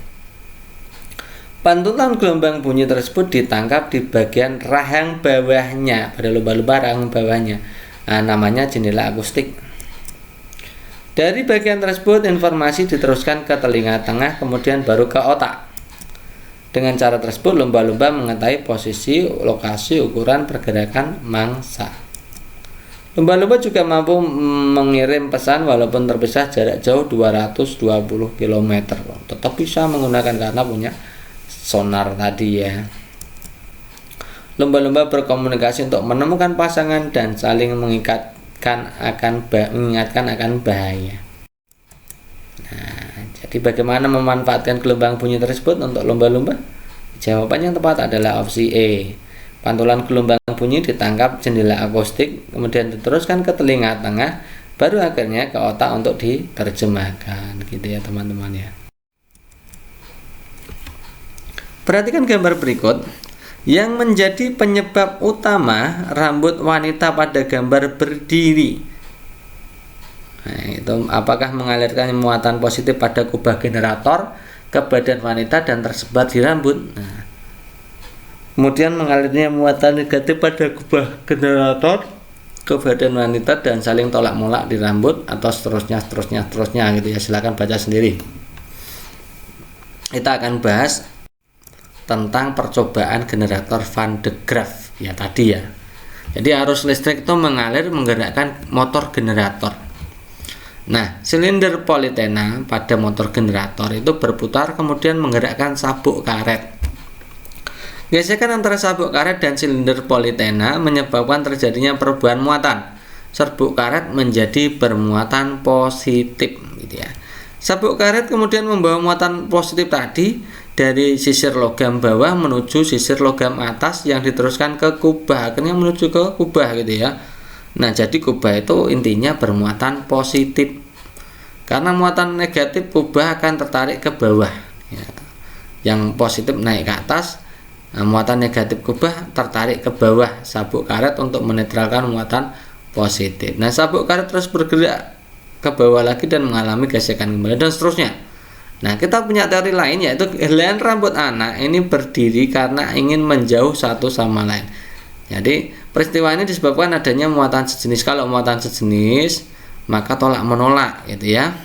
A: Pantulan gelombang bunyi tersebut ditangkap di bagian rahang bawahnya, pada lumba-lumba rahang bawahnya. Nah, namanya jendela akustik. Dari bagian tersebut informasi diteruskan ke telinga tengah, kemudian baru ke otak. Dengan cara tersebut lumba-lumba mengetahui posisi, lokasi, ukuran, pergerakan mangsa. Lumba-lumba juga mampu mengirim pesan walaupun terpisah jarak jauh 220 km. Tetap bisa menggunakan karena punya sonar tadi ya. Lumba-lumba berkomunikasi untuk menemukan pasangan dan saling mengingatkan akan bahaya. Nah, jadi bagaimana memanfaatkan gelombang bunyi tersebut untuk lumba-lumba? Jawaban yang tepat adalah opsi E. Pantulan gelombang bunyi ditangkap jendela akustik, kemudian diteruskan ke telinga tengah, baru akhirnya ke otak untuk diterjemahkan, gitu ya teman-teman ya. Perhatikan gambar berikut. Yang menjadi penyebab utama rambut wanita pada gambar berdiri. Nah, itu apakah mengalirkan muatan positif pada kubah generator ke badan wanita dan tersebar di rambut. Nah, kemudian mengalirnya muatan negatif pada kubah generator ke badan wanita dan saling tolak molak di rambut atau seterusnya gitu ya. Silakan baca sendiri. Kita akan bahas tentang percobaan generator Van de Graaff ya tadi ya. Jadi arus listrik itu mengalir menggerakkan motor generator. Nah, silinder politena pada motor generator itu berputar kemudian menggerakkan sabuk karet. Gesekan antara sabuk karet dan silinder politena menyebabkan terjadinya perubahan muatan. Sabuk karet menjadi bermuatan positif, gitu ya. Sabuk karet kemudian membawa muatan positif tadi dari sisir logam bawah menuju sisir logam atas yang diteruskan ke kubah, akhirnya menuju ke kubah, gitu ya. Nah, jadi kubah itu intinya bermuatan positif. Karena muatan negatif, kubah akan tertarik ke bawah, ya. Yang positif naik ke atas. Nah, muatan negatif kubah tertarik ke bawah sabuk karet untuk menetralkan muatan positif. Nah, sabuk karet terus bergerak ke bawah lagi dan mengalami gesekan kembali dan seterusnya. Nah, kita punya teori lain, yaitu helaian rambut anak ini berdiri karena ingin menjauh satu sama lain. Jadi peristiwa ini disebabkan adanya muatan sejenis. Kalau muatan sejenis, maka tolak menolak, gitu ya,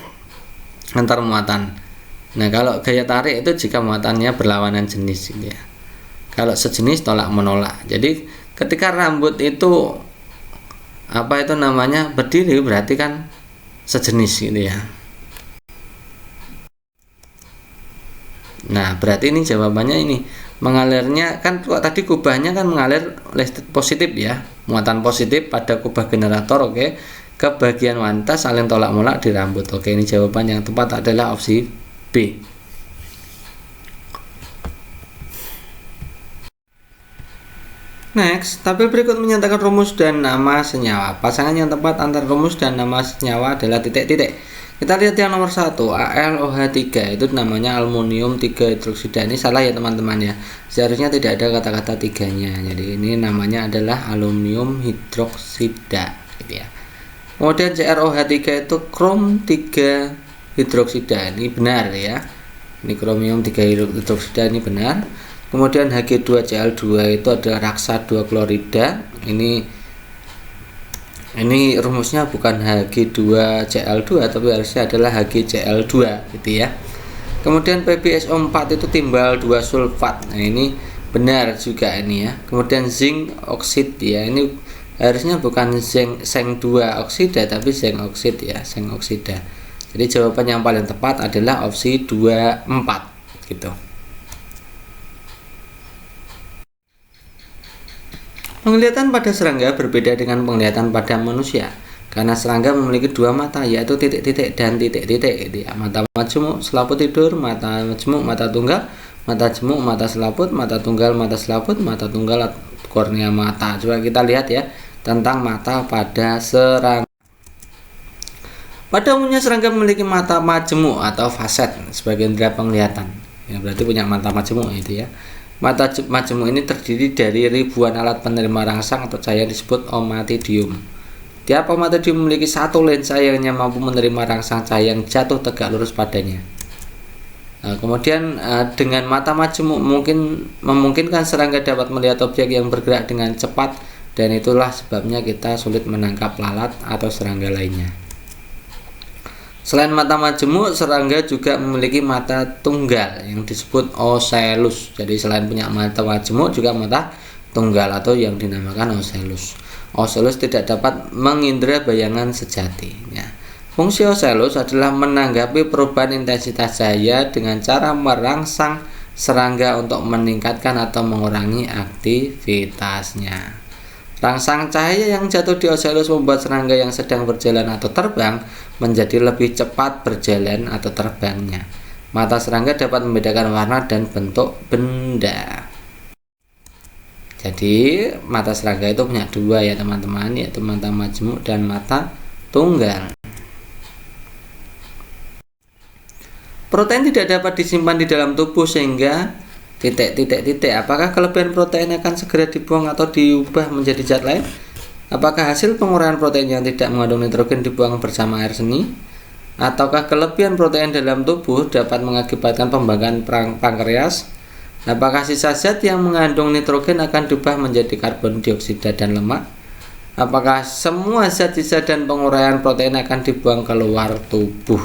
A: antar muatan. Nah, kalau gaya tarik itu jika muatannya berlawanan jenis, gitu ya. Kalau sejenis tolak menolak. Jadi ketika rambut itu berdiri, berarti kan sejenis, gitu ya. Nah, berarti ini jawabannya ini mengalirnya kan tadi kubahnya kan mengalir listrik positif ya, muatan positif pada kubah generator, oke. Ke bagian wanita saling tolak menolak di rambut. Oke, ini jawaban yang tepat adalah opsi B. Next, tabel berikut menyatakan rumus dan nama senyawa. Pasangan yang tepat antara rumus dan nama senyawa adalah titik-titik. Kita lihat yang nomor 1, AlOH3, itu namanya aluminium 3 hidroksida. Ini salah ya teman-teman ya. Seharusnya tidak ada kata-kata tiganya. Jadi ini namanya adalah aluminium hidroksida, gitu ya. Kemudian CrOH3 itu krom 3 hidroksida. Ini benar ya. Ini kromium 3 hidroksida, ini benar. Kemudian Hg2Cl2 itu adalah raksa 2 klorida. Ini rumusnya bukan Hg2Cl2 tapi harusnya adalah HgCl2, gitu ya. Kemudian PbSO4 itu timbal 2 sulfat. Nah, ini benar juga ini ya. Kemudian zinc oksid ya. Ini harusnya bukan seng 2 oksida tapi zinc oksid ya, zinc oksida. Jadi jawaban yang paling tepat adalah opsi 24, gitu. Penglihatan pada serangga berbeda dengan penglihatan pada manusia karena serangga memiliki dua mata, yaitu titik-titik dan titik-titik, gitu ya. Mata majemuk, selaput tidur, mata majemuk, mata tunggal, mata jemuk, mata selaput, mata tunggal, mata selaput, mata tunggal, kornea mata. Coba kita lihat ya tentang mata pada serangga. Pada umumnya serangga memiliki mata majemuk atau faset sebagai indera penglihatan. Ya, berarti punya mata majemuk itu ya. Mata majemuk ini terdiri dari ribuan alat penerima rangsang atau cahaya disebut omatidium. Tiap omatidium memiliki satu lensa yang hanya mampu menerima rangsang cahaya yang jatuh tegak lurus padanya. Nah, kemudian dengan mata majemuk memungkinkan serangga dapat melihat objek yang bergerak dengan cepat, dan itulah sebabnya kita sulit menangkap lalat atau serangga lainnya. Selain mata majemuk, serangga juga memiliki mata tunggal yang disebut ocellus. Jadi selain punya mata majemuk juga mata tunggal atau yang dinamakan ocellus. Ocellus tidak dapat mengindra bayangan sejati. Ya. Fungsi ocellus adalah menanggapi perubahan intensitas cahaya dengan cara merangsang serangga untuk meningkatkan atau mengurangi aktivitasnya. Rangsang cahaya yang jatuh di ocellus membuat serangga yang sedang berjalan atau terbang menjadi lebih cepat berjalan atau terbangnya. Mata serangga dapat membedakan warna dan bentuk benda. Jadi mata serangga itu punya dua ya teman-teman, yaitu mata majemuk dan mata tunggal. Protein tidak dapat disimpan di dalam tubuh sehingga titik. Apakah kelebihan protein akan segera dibuang atau diubah menjadi zat lain? Apakah hasil penguraian protein yang tidak mengandung nitrogen dibuang bersama air seni? Ataukah kelebihan protein dalam tubuh dapat mengakibatkan pembangkangan pankreas? Apakah sisa zat yang mengandung nitrogen akan diubah menjadi karbon dioksida dan lemak? Apakah semua zat sisa dan penguraian protein akan dibuang keluar tubuh?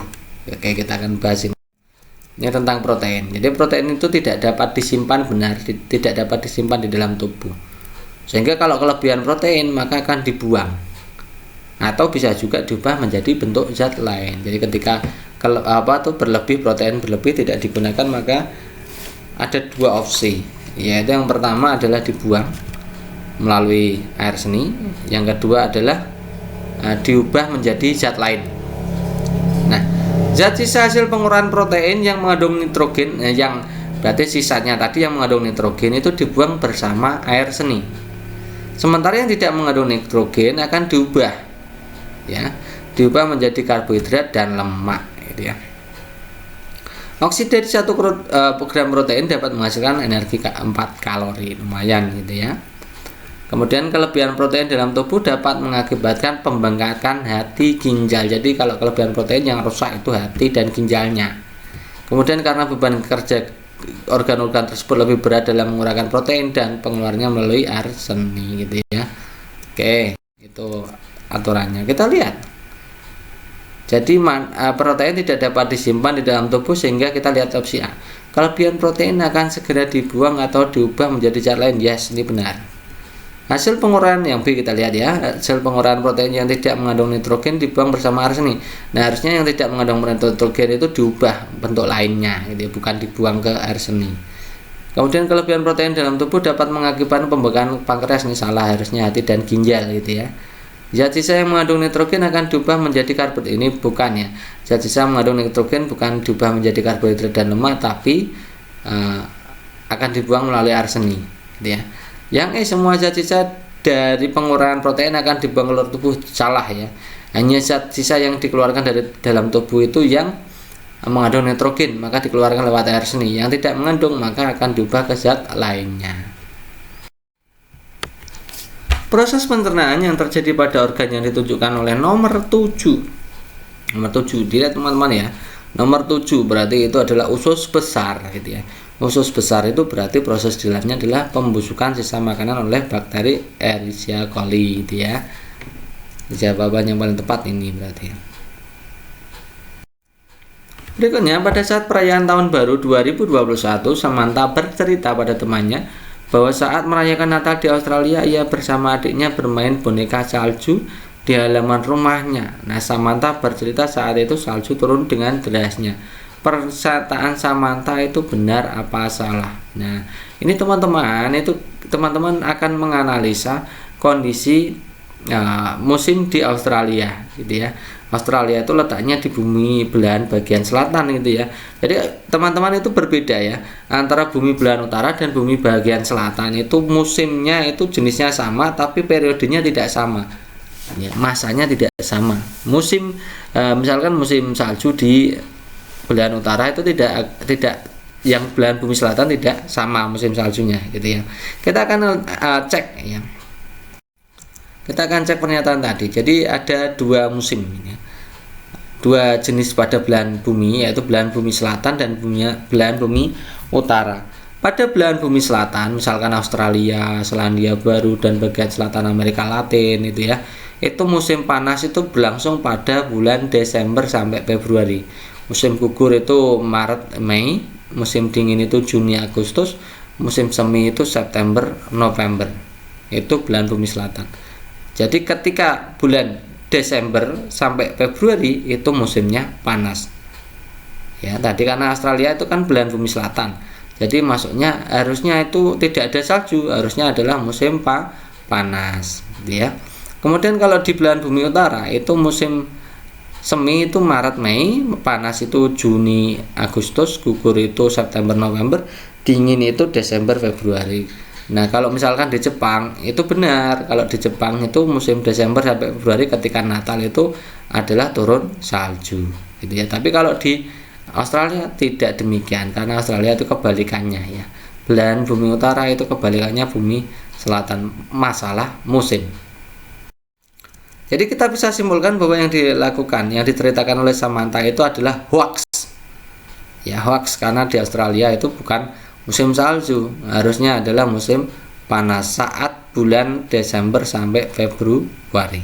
A: Oke, kita akan bahas ini tentang protein. Jadi protein itu tidak dapat disimpan tidak dapat disimpan di dalam tubuh. Sehingga kalau kelebihan protein maka akan dibuang, atau bisa juga diubah menjadi bentuk zat lain. Jadi ketika berlebih, protein berlebih tidak digunakan, maka ada dua opsi, yaitu yang pertama adalah dibuang melalui air seni, yang kedua adalah diubah menjadi zat lain. Nah, zat sisa hasil pengurahan protein yang mengandung nitrogen, yang berarti sisanya tadi yang mengandung nitrogen itu dibuang bersama air seni. Sementara yang tidak mengandung nitrogen akan diubah menjadi karbohidrat dan lemak, gitu ya. Oksida dari 1 gram protein dapat menghasilkan energi 4 kalori, lumayan gitu ya. Kemudian kelebihan protein dalam tubuh dapat mengakibatkan pembengkakan hati, ginjal. Jadi kalau kelebihan protein yang rusak itu hati dan ginjalnya. Kemudian karena beban kerja organ-organ tersebut lebih berat dalam mengurangkan protein dan pengeluarannya melalui air seni, gitu ya. Oke, itu aturannya. Kita lihat. Jadi protein tidak dapat disimpan di dalam tubuh, sehingga kita lihat opsi A. Kelebihan protein akan segera dibuang atau diubah menjadi zat lain. Yes, ini benar. Hasil pengurahan yang B kita lihat ya. Hasil pengurahan protein yang tidak mengandung nitrogen dibuang bersama air seni. Nah, harusnya yang tidak mengandung nitrogen itu diubah bentuk lainnya, gitu, bukan dibuang ke air seni. Kemudian kelebihan protein dalam tubuh dapat mengakibatkan pembengkakan pankreas. Ini salah, harusnya hati dan ginjal, gitu ya. Zat sisa yang mengandung nitrogen akan diubah menjadi karbohidrat. Ini bukan ya. Zat sisa mengandung nitrogen bukan diubah menjadi karbohidrat dan lemak, tapi akan dibuang melalui air seni, gitu ya. Yang semua zat sisa dari pengurahan protein akan dibuang keluar tubuh. Salah ya. Hanya zat sisa yang dikeluarkan dari dalam tubuh itu yang mengandung nitrogen, maka dikeluarkan lewat air seni. Yang tidak mengandung maka akan diubah ke zat lainnya. Proses pencernaan yang terjadi pada organ yang ditunjukkan oleh nomor 7. Nomor 7, dilihat teman-teman ya. Nomor 7 berarti itu adalah usus besar, gitu ya. Usus besar itu berarti proses di dalamnya adalah pembusukan sisa makanan oleh bakteri Escherichia coli, gitu ya. Jawaban yang paling tepat ini berarti. Berikutnya, pada saat perayaan tahun baru 2021, Samantha bercerita pada temannya bahwa saat merayakan Natal di Australia, ia bersama adiknya bermain boneka salju di halaman rumahnya. Nah, Samantha bercerita saat itu salju turun dengan derasnya. Perkataan Samantha itu benar apa salah? Nah, ini teman-teman akan menganalisa kondisi musim di Australia, gitu ya. Australia itu letaknya di bumi belahan bagian selatan, gitu ya. Jadi teman-teman itu berbeda ya, antara bumi belahan utara dan bumi bagian selatan itu musimnya itu jenisnya sama, tapi periodenya tidak sama. Ya, masanya tidak sama. Misalkan musim salju di belahan utara itu tidak yang belahan bumi selatan tidak sama musim saljunya, gitu ya. Kita akan cek ya. Kita akan cek pernyataan tadi. Jadi ada dua musim ya. Dua jenis pada belahan bumi, yaitu belahan bumi selatan dan belahan bumi utara. Pada belahan bumi selatan, misalkan Australia, Selandia Baru dan bagian selatan Amerika Latin itu ya. Itu musim panas itu berlangsung pada bulan Desember sampai Februari. Musim gugur itu Maret Mei, musim dingin itu Juni Agustus, musim semi itu September November. Itu belahan bumi selatan. Jadi ketika bulan Desember sampai Februari itu musimnya panas. Ya, tadi karena Australia itu kan belahan bumi selatan. Jadi masuknya harusnya itu tidak ada salju, harusnya adalah musim panas, gitu ya. Kemudian kalau di belahan bumi utara itu musim semi itu Maret Mei, panas itu Juni Agustus, gugur itu September November, dingin itu Desember Februari. Nah, kalau misalkan di Jepang itu benar, kalau di Jepang itu musim Desember sampai Februari ketika Natal itu adalah turun salju, gitu ya. Tapi kalau di Australia tidak demikian, karena Australia itu kebalikannya ya. Belahan bumi utara itu kebalikannya bumi selatan, masalah musim. Jadi kita bisa simpulkan bahwa yang dilakukan, yang diceritakan oleh Samantha itu adalah hoax. Ya, hoax karena di Australia itu bukan musim salju, harusnya adalah musim panas saat bulan Desember sampai Februari.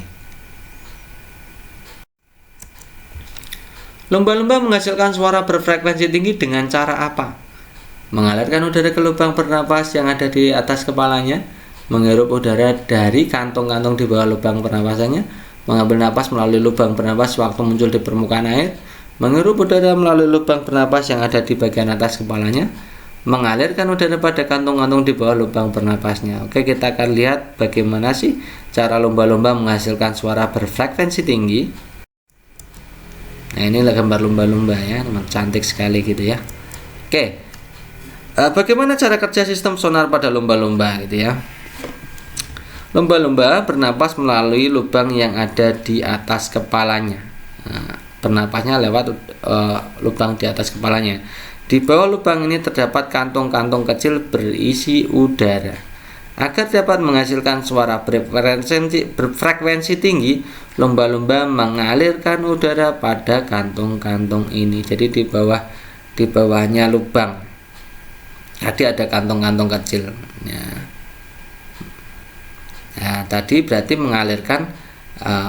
A: Lumba-lumba menghasilkan suara berfrekuensi tinggi dengan cara apa? Mengalirkan udara ke lubang bernapas yang ada di atas kepalanya, menghirup udara dari kantung-kantung di bawah lubang pernapasannya, mengambil napas melalui lubang bernapas waktu muncul di permukaan air, menghirup udara melalui lubang bernapas yang ada di bagian atas kepalanya, mengalirkan udara pada kantung-kantung di bawah lubang bernapasnya. Oke, kita akan lihat bagaimana sih cara lumba-lumba menghasilkan suara berfrekuensi tinggi. Nah, ini gambar lumba-lumba ya, cantik sekali gitu ya. Oke, bagaimana cara kerja sistem sonar pada lumba-lumba gitu ya. Lumba-lumba bernapas melalui lubang yang ada di atas kepalanya. Nah, bernapasnya lewat lubang di atas kepalanya. Di bawah lubang ini terdapat kantung-kantung kecil berisi udara. Agar dapat menghasilkan suara berfrekuensi tinggi, lumba-lumba mengalirkan udara pada kantung-kantung ini. Jadi di bawahnya lubang tadi ada kantung-kantung kecil. Nah, tadi berarti mengalirkan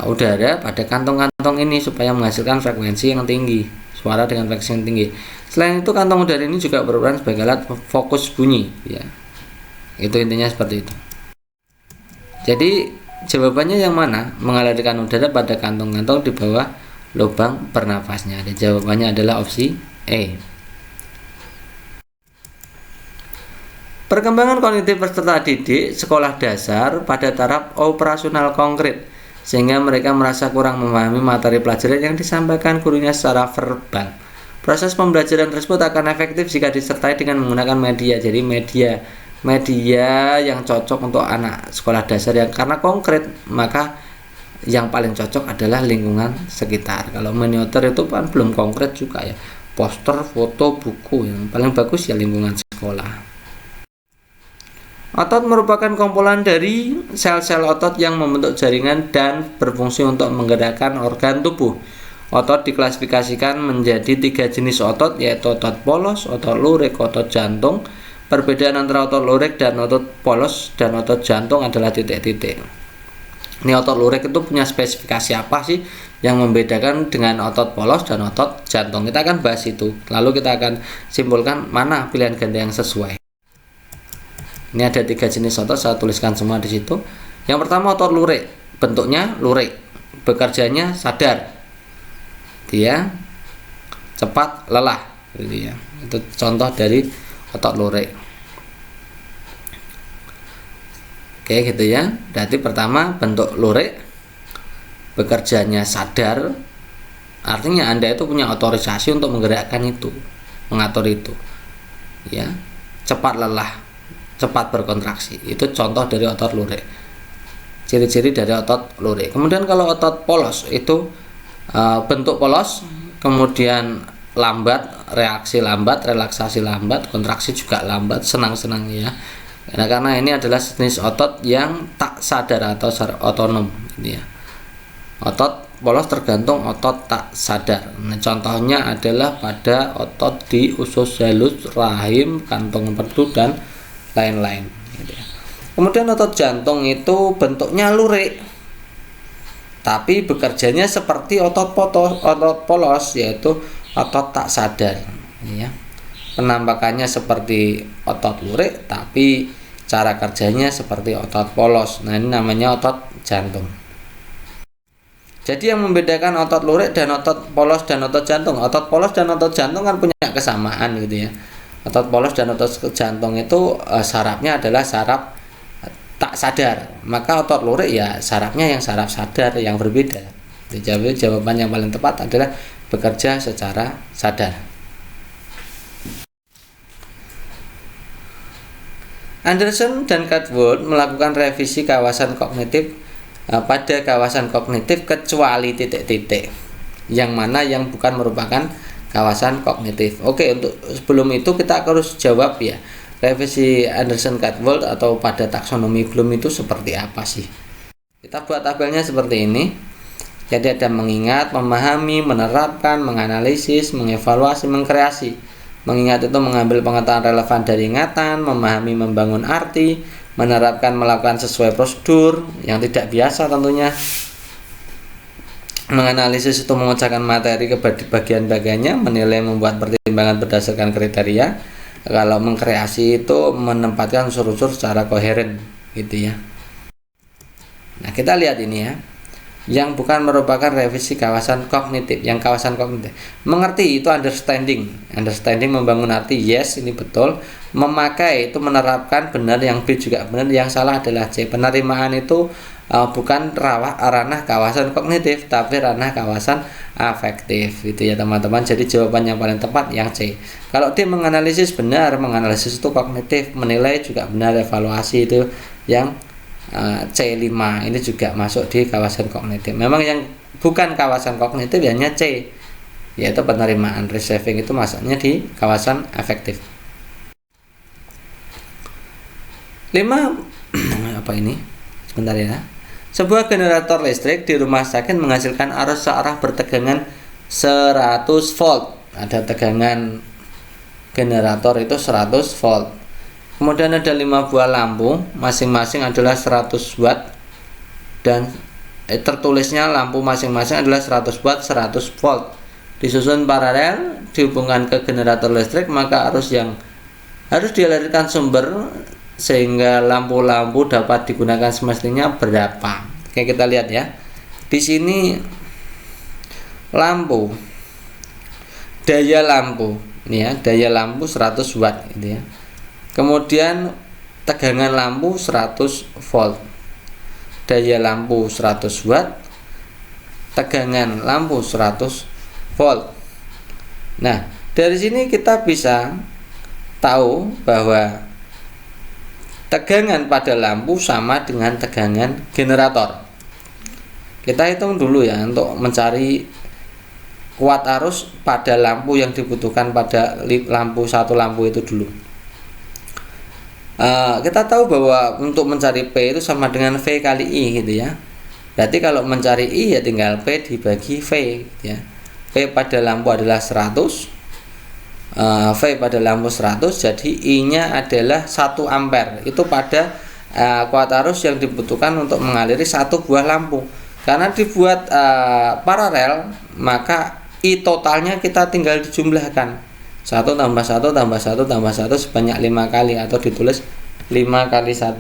A: udara pada kantong-kantong ini supaya menghasilkan frekuensi yang tinggi, suara dengan frekuensi yang tinggi. Selain itu, kantong udara ini juga berperan sebagai alat fokus bunyi ya. Itu intinya seperti itu. Jadi jawabannya yang mana? Mengalirkan udara pada kantong-kantong di bawah lubang bernapasnya. Dan jawabannya adalah opsi E. Perkembangan kognitif peserta didik sekolah dasar pada taraf operasional konkret, sehingga mereka merasa kurang memahami materi pelajaran yang disampaikan gurunya secara verbal. Proses pembelajaran tersebut akan efektif jika disertai dengan menggunakan media. Jadi media yang cocok untuk anak sekolah dasar yang karena konkret, maka yang paling cocok adalah lingkungan sekitar. Kalau monitor itu kan belum konkret juga ya, poster, foto, buku, yang paling bagus ya lingkungan sekolah. Otot merupakan kumpulan dari sel-sel otot yang membentuk jaringan dan berfungsi untuk menggerakkan organ tubuh. Otot diklasifikasikan menjadi 3 jenis otot, yaitu otot polos, otot lurik, otot jantung. Perbedaan antara otot lurik dan otot polos dan otot jantung adalah titik-titik. Ini otot lurik itu punya spesifikasi apa sih yang membedakan dengan otot polos dan otot jantung? Kita akan bahas itu. Lalu kita akan simpulkan mana pilihan ganda yang sesuai. Ini ada 3 jenis otot, saya tuliskan semua di situ. Yang pertama otot lurik, bentuknya lurik, bekerjanya sadar, dia cepat lelah, gitu ya. Itu contoh dari otot lurik. Oke, gitu ya. Berarti pertama bentuk lurik, bekerjanya sadar, artinya Anda itu punya otorisasi untuk menggerakkan itu, mengatur itu, ya. Cepat lelah, cepat berkontraksi, itu contoh dari otot lurik, ciri-ciri dari otot lurik. Kemudian kalau otot polos itu bentuk polos, kemudian lambat, reaksi lambat, relaksasi lambat, kontraksi juga lambat, senang-senang ya. Karena ini adalah jenis otot yang tak sadar atau otonom ini ya. Otot polos tergantung otot tak sadar. Nah, contohnya adalah pada otot di usus halus, rahim, kantong empedu dan lain-lain gitu ya. Kemudian otot jantung itu bentuknya lurik, tapi bekerjanya seperti otot polos, yaitu otot tak sadar ya. Penampakannya seperti otot lurik, tapi cara kerjanya seperti otot polos. Nah, ini namanya otot jantung. Jadi yang membedakan otot lurik dan otot polos dan otot jantung, otot polos dan otot jantung kan punya kesamaan gitu ya. Otot polos dan otot jantung itu sarafnya adalah saraf tak sadar, maka otot lurik ya sarafnya yang saraf sadar, yang berbeda. Jadi jawaban yang paling tepat adalah bekerja secara sadar. Anderson dan Catwood melakukan revisi kawasan kognitif pada kawasan kognitif kecuali titik-titik, yang mana yang bukan merupakan kawasan kognitif. Oke, untuk sebelum itu kita harus jawab ya, revisi Anderson-Catwood atau pada taksonomi Bloom itu seperti apa sih? Kita buat tabelnya seperti ini. Jadi ada mengingat, memahami, menerapkan, menganalisis, mengevaluasi, mengkreasi. Mengingat itu mengambil pengetahuan relevan dari ingatan, memahami, membangun arti, menerapkan, melakukan sesuai prosedur yang tidak biasa tentunya. Menganalisis itu memecahkan materi ke bagian-bagiannya, menilai, membuat pertimbangan berdasarkan kriteria. Kalau mengkreasi itu menempatkan unsur-unsur secara koheren gitu ya. Nah, kita lihat ini ya, yang bukan merupakan revisi kawasan kognitif. Yang kawasan kognitif, mengerti itu understanding. Understanding membangun arti, yes ini betul. Memakai itu menerapkan, benar. Yang B juga benar. Yang salah adalah C. Penerimaan itu bukan ranah kawasan kognitif, tapi ranah kawasan afektif, gitu ya teman-teman. Jadi jawaban yang paling tepat yang C. Kalau D menganalisis, benar. Menganalisis itu kognitif. Menilai juga benar. Evaluasi itu yang C5 ini juga masuk di kawasan kognitif. Memang yang bukan kawasan kognitif hanya C, yaitu penerimaan. Receiving itu masuknya di kawasan afektif. 5 apa ini? Sebentar ya. Sebuah generator listrik di rumah sakit menghasilkan arus searah bertegangan 100 volt. Ada tegangan generator itu 100 volt. Kemudian ada 5 buah lampu, masing-masing adalah 100 watt, dan tertulisnya lampu masing-masing adalah 100 watt, 100 volt. Disusun paralel, dihubungkan ke generator listrik, maka arus yang harus dialirkan sumber sehingga lampu-lampu dapat digunakan semestinya berapa. Oke, kita lihat ya. Di sini lampu, daya lampu, ini ya, daya lampu 100 watt gitu ya. Kemudian tegangan lampu 100 volt. Daya lampu 100 watt, tegangan lampu 100 volt. Nah, dari sini kita bisa tahu bahwa tegangan pada lampu sama dengan tegangan generator. Kita hitung dulu ya untuk mencari kuat arus pada lampu yang dibutuhkan pada satu lampu itu dulu. Kita tahu bahwa untuk mencari P itu sama dengan V kali I gitu ya. Berarti kalau mencari I ya tinggal P dibagi V gitu ya. V pada lampu adalah 100. V pada lampu 100, jadi I-nya adalah 1 ampere. Itu pada kuat arus yang dibutuhkan untuk mengaliri satu buah lampu. Karena dibuat paralel, maka I totalnya kita tinggal dijumlahkan. 1 tambah 1 tambah 1 tambah 1 sebanyak 5 kali, atau ditulis 5 kali 1.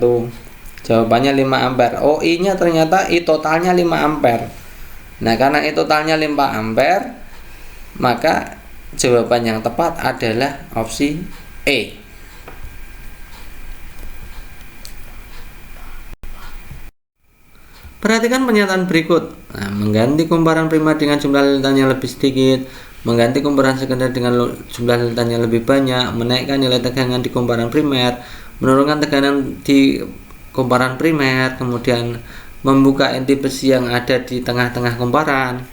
A: Jawabannya 5 ampere. Oh, I-nya ternyata I totalnya 5 ampere. Nah, karena I totalnya 5 ampere, maka jawaban yang tepat adalah opsi E. Perhatikan pernyataan berikut. Nah, mengganti kumparan primer dengan jumlah lilitan yang lebih sedikit, mengganti kumparan sekunder dengan jumlah lilitan yang lebih banyak, menaikkan nilai tegangan di kumparan primer, menurunkan tekanan di kumparan primer, kemudian membuka inti besi yang ada di tengah-tengah kumparan.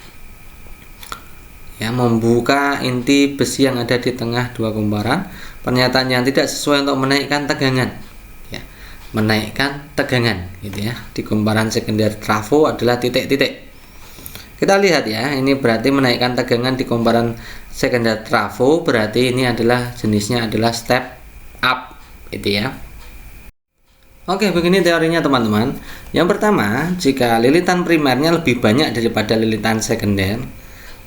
A: Ya, membuka inti besi yang ada di tengah dua kumparan. Pernyataan yang tidak sesuai untuk menaikkan tegangan. Ya, menaikkan tegangan gitu ya. Di kumparan sekunder trafo adalah titik-titik. Kita lihat ya, ini berarti menaikkan tegangan di kumparan sekunder trafo, berarti ini adalah jenisnya adalah step up gitu ya. Oke, begini teorinya teman-teman. Yang pertama, jika lilitan primernya lebih banyak daripada lilitan sekunder,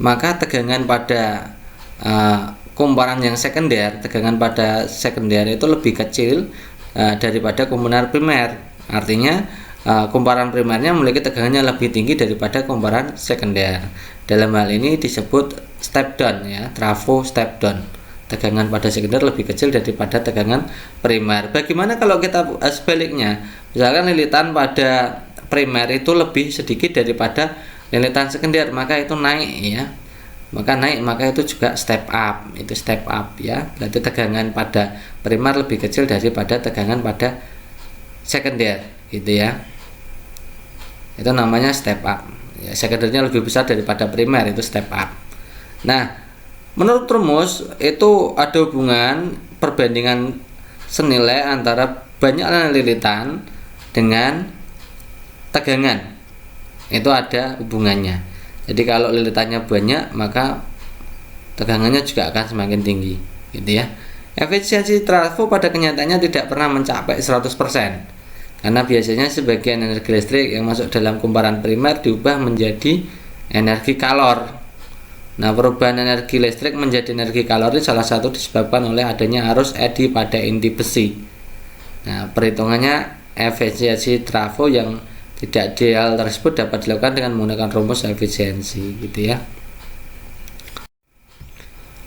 A: maka tegangan pada kumparan yang sekunder, tegangan pada sekunder itu lebih kecil daripada kumparan primer. Artinya kumparan primernya memiliki tegangannya lebih tinggi daripada kumparan sekunder. Dalam hal ini disebut step down ya, trafo step down. Tegangan pada sekunder lebih kecil daripada tegangan primer. Bagaimana kalau kita sebaliknya? Misalkan lilitan pada primer itu lebih sedikit daripada lilitan sekunder, maka itu naik ya. Maka itu juga step up. Itu step up ya. Berarti tegangan pada primer lebih kecil daripada tegangan pada sekunder gitu ya. Itu namanya step up. Ya, sekundernya lebih besar daripada primer, itu step up. Nah, menurut rumus itu ada hubungan perbandingan senilai antara banyaknya lilitan dengan tegangan. Itu ada hubungannya. Jadi kalau lilitannya banyak, maka tegangannya juga akan semakin tinggi gitu ya. Efisiensi trafo pada kenyataannya tidak pernah mencapai 100%, karena biasanya sebagian energi listrik yang masuk dalam kumparan primer diubah menjadi energi kalor. Nah, perubahan energi listrik menjadi energi kalori salah satu disebabkan oleh adanya arus eddy pada inti besi. Nah, perhitungannya efisiensi trafo yang tidak ideal tersebut dapat dilakukan dengan menggunakan rumus efisiensi gitu ya.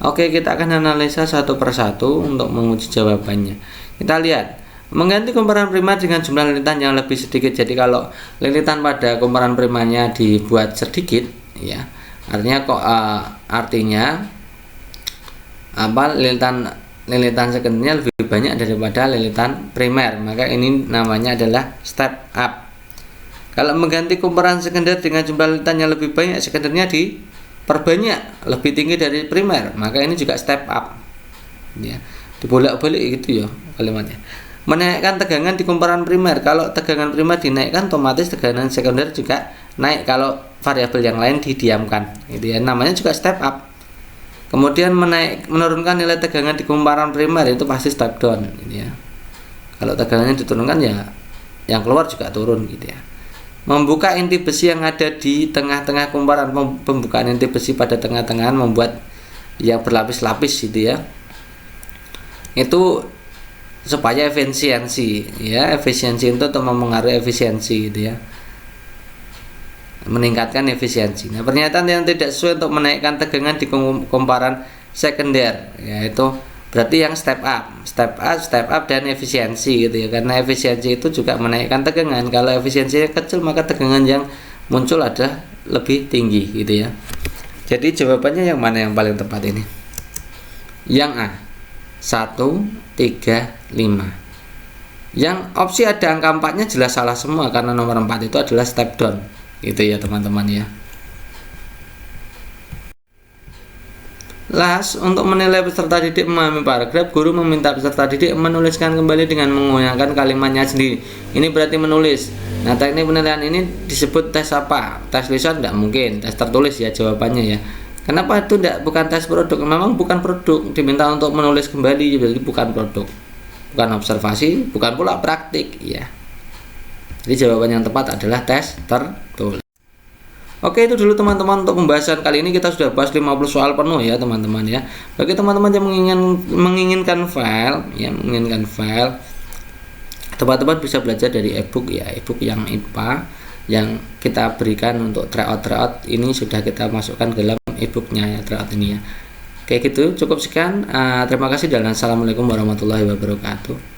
A: Oke, kita akan analisa satu persatu untuk menguji jawabannya. Kita lihat, mengganti kumparan primer dengan jumlah lilitan yang lebih sedikit. Jadi kalau lilitan pada kumparan primernya dibuat sedikit, ya, artinya lilitan sekundernya lebih banyak daripada lilitan primer, maka ini namanya adalah step up. Kalau mengganti kumparan sekunder dengan jumlah lilitan yang lebih banyak, sekundernya diperbanyak lebih tinggi dari primer, maka ini juga step up ya, dibolak-balik gitu ya kalimatnya. Menaikkan tegangan di kumparan primer, kalau tegangan primer dinaikkan otomatis tegangan sekunder juga naik kalau variabel yang lain didiamkan gitu ya, namanya juga step up. Kemudian menurunkan nilai tegangan di kumparan primer, itu pasti step down gitu ya. Kalau tegangannya diturunkan ya yang keluar juga turun gitu ya. Membuka inti besi yang ada di tengah-tengah kumparan, pembukaan inti besi pada tengah-tengah membuat yang berlapis-lapis gitu ya. Itu supaya efisiensi ya, efisiensi itu untuk mempengaruhi efisiensi gitu ya, meningkatkan efisiensi. Nah, pernyataan yang tidak sesuai untuk menaikkan tegangan di kumparan sekunder, yaitu berarti yang step up dan efisiensi gitu ya, karena efisiensi itu juga menaikkan tegangan. Kalau efisiensinya kecil maka tegangan yang muncul ada lebih tinggi gitu ya. Jadi jawabannya yang mana yang paling tepat ini? Yang A, 1, 3, 5. Yang opsi ada angka 4-nya jelas salah semua, karena nomor 4 itu adalah step down gitu ya teman-teman ya. Last, untuk menilai peserta didik memahami paragraf, guru meminta peserta didik menuliskan kembali dengan menggunakan kalimatnya sendiri. Ini berarti menulis. Nah, teknik penilaian ini disebut tes apa? Tes lisan? Tidak mungkin, tes tertulis ya jawabannya ya. Kenapa itu bukan tes produk? Memang bukan produk, diminta untuk menulis kembali, jadi bukan produk, bukan observasi, bukan pula praktik ya. Jadi jawaban yang tepat adalah tes tertulis. Oke, itu dulu teman-teman untuk pembahasan kali ini. Kita sudah bahas 50 soal penuh ya teman-teman ya. Bagi teman-teman yang menginginkan file ya, teman-teman bisa belajar dari ebook ya, ebook yang IPA yang kita berikan untuk tryout ini sudah kita masukkan ke dalam ebooknya ya, tryout ini ya. Oke, gitu cukup sekian. Terima kasih dan assalamualaikum warahmatullahi wabarakatuh.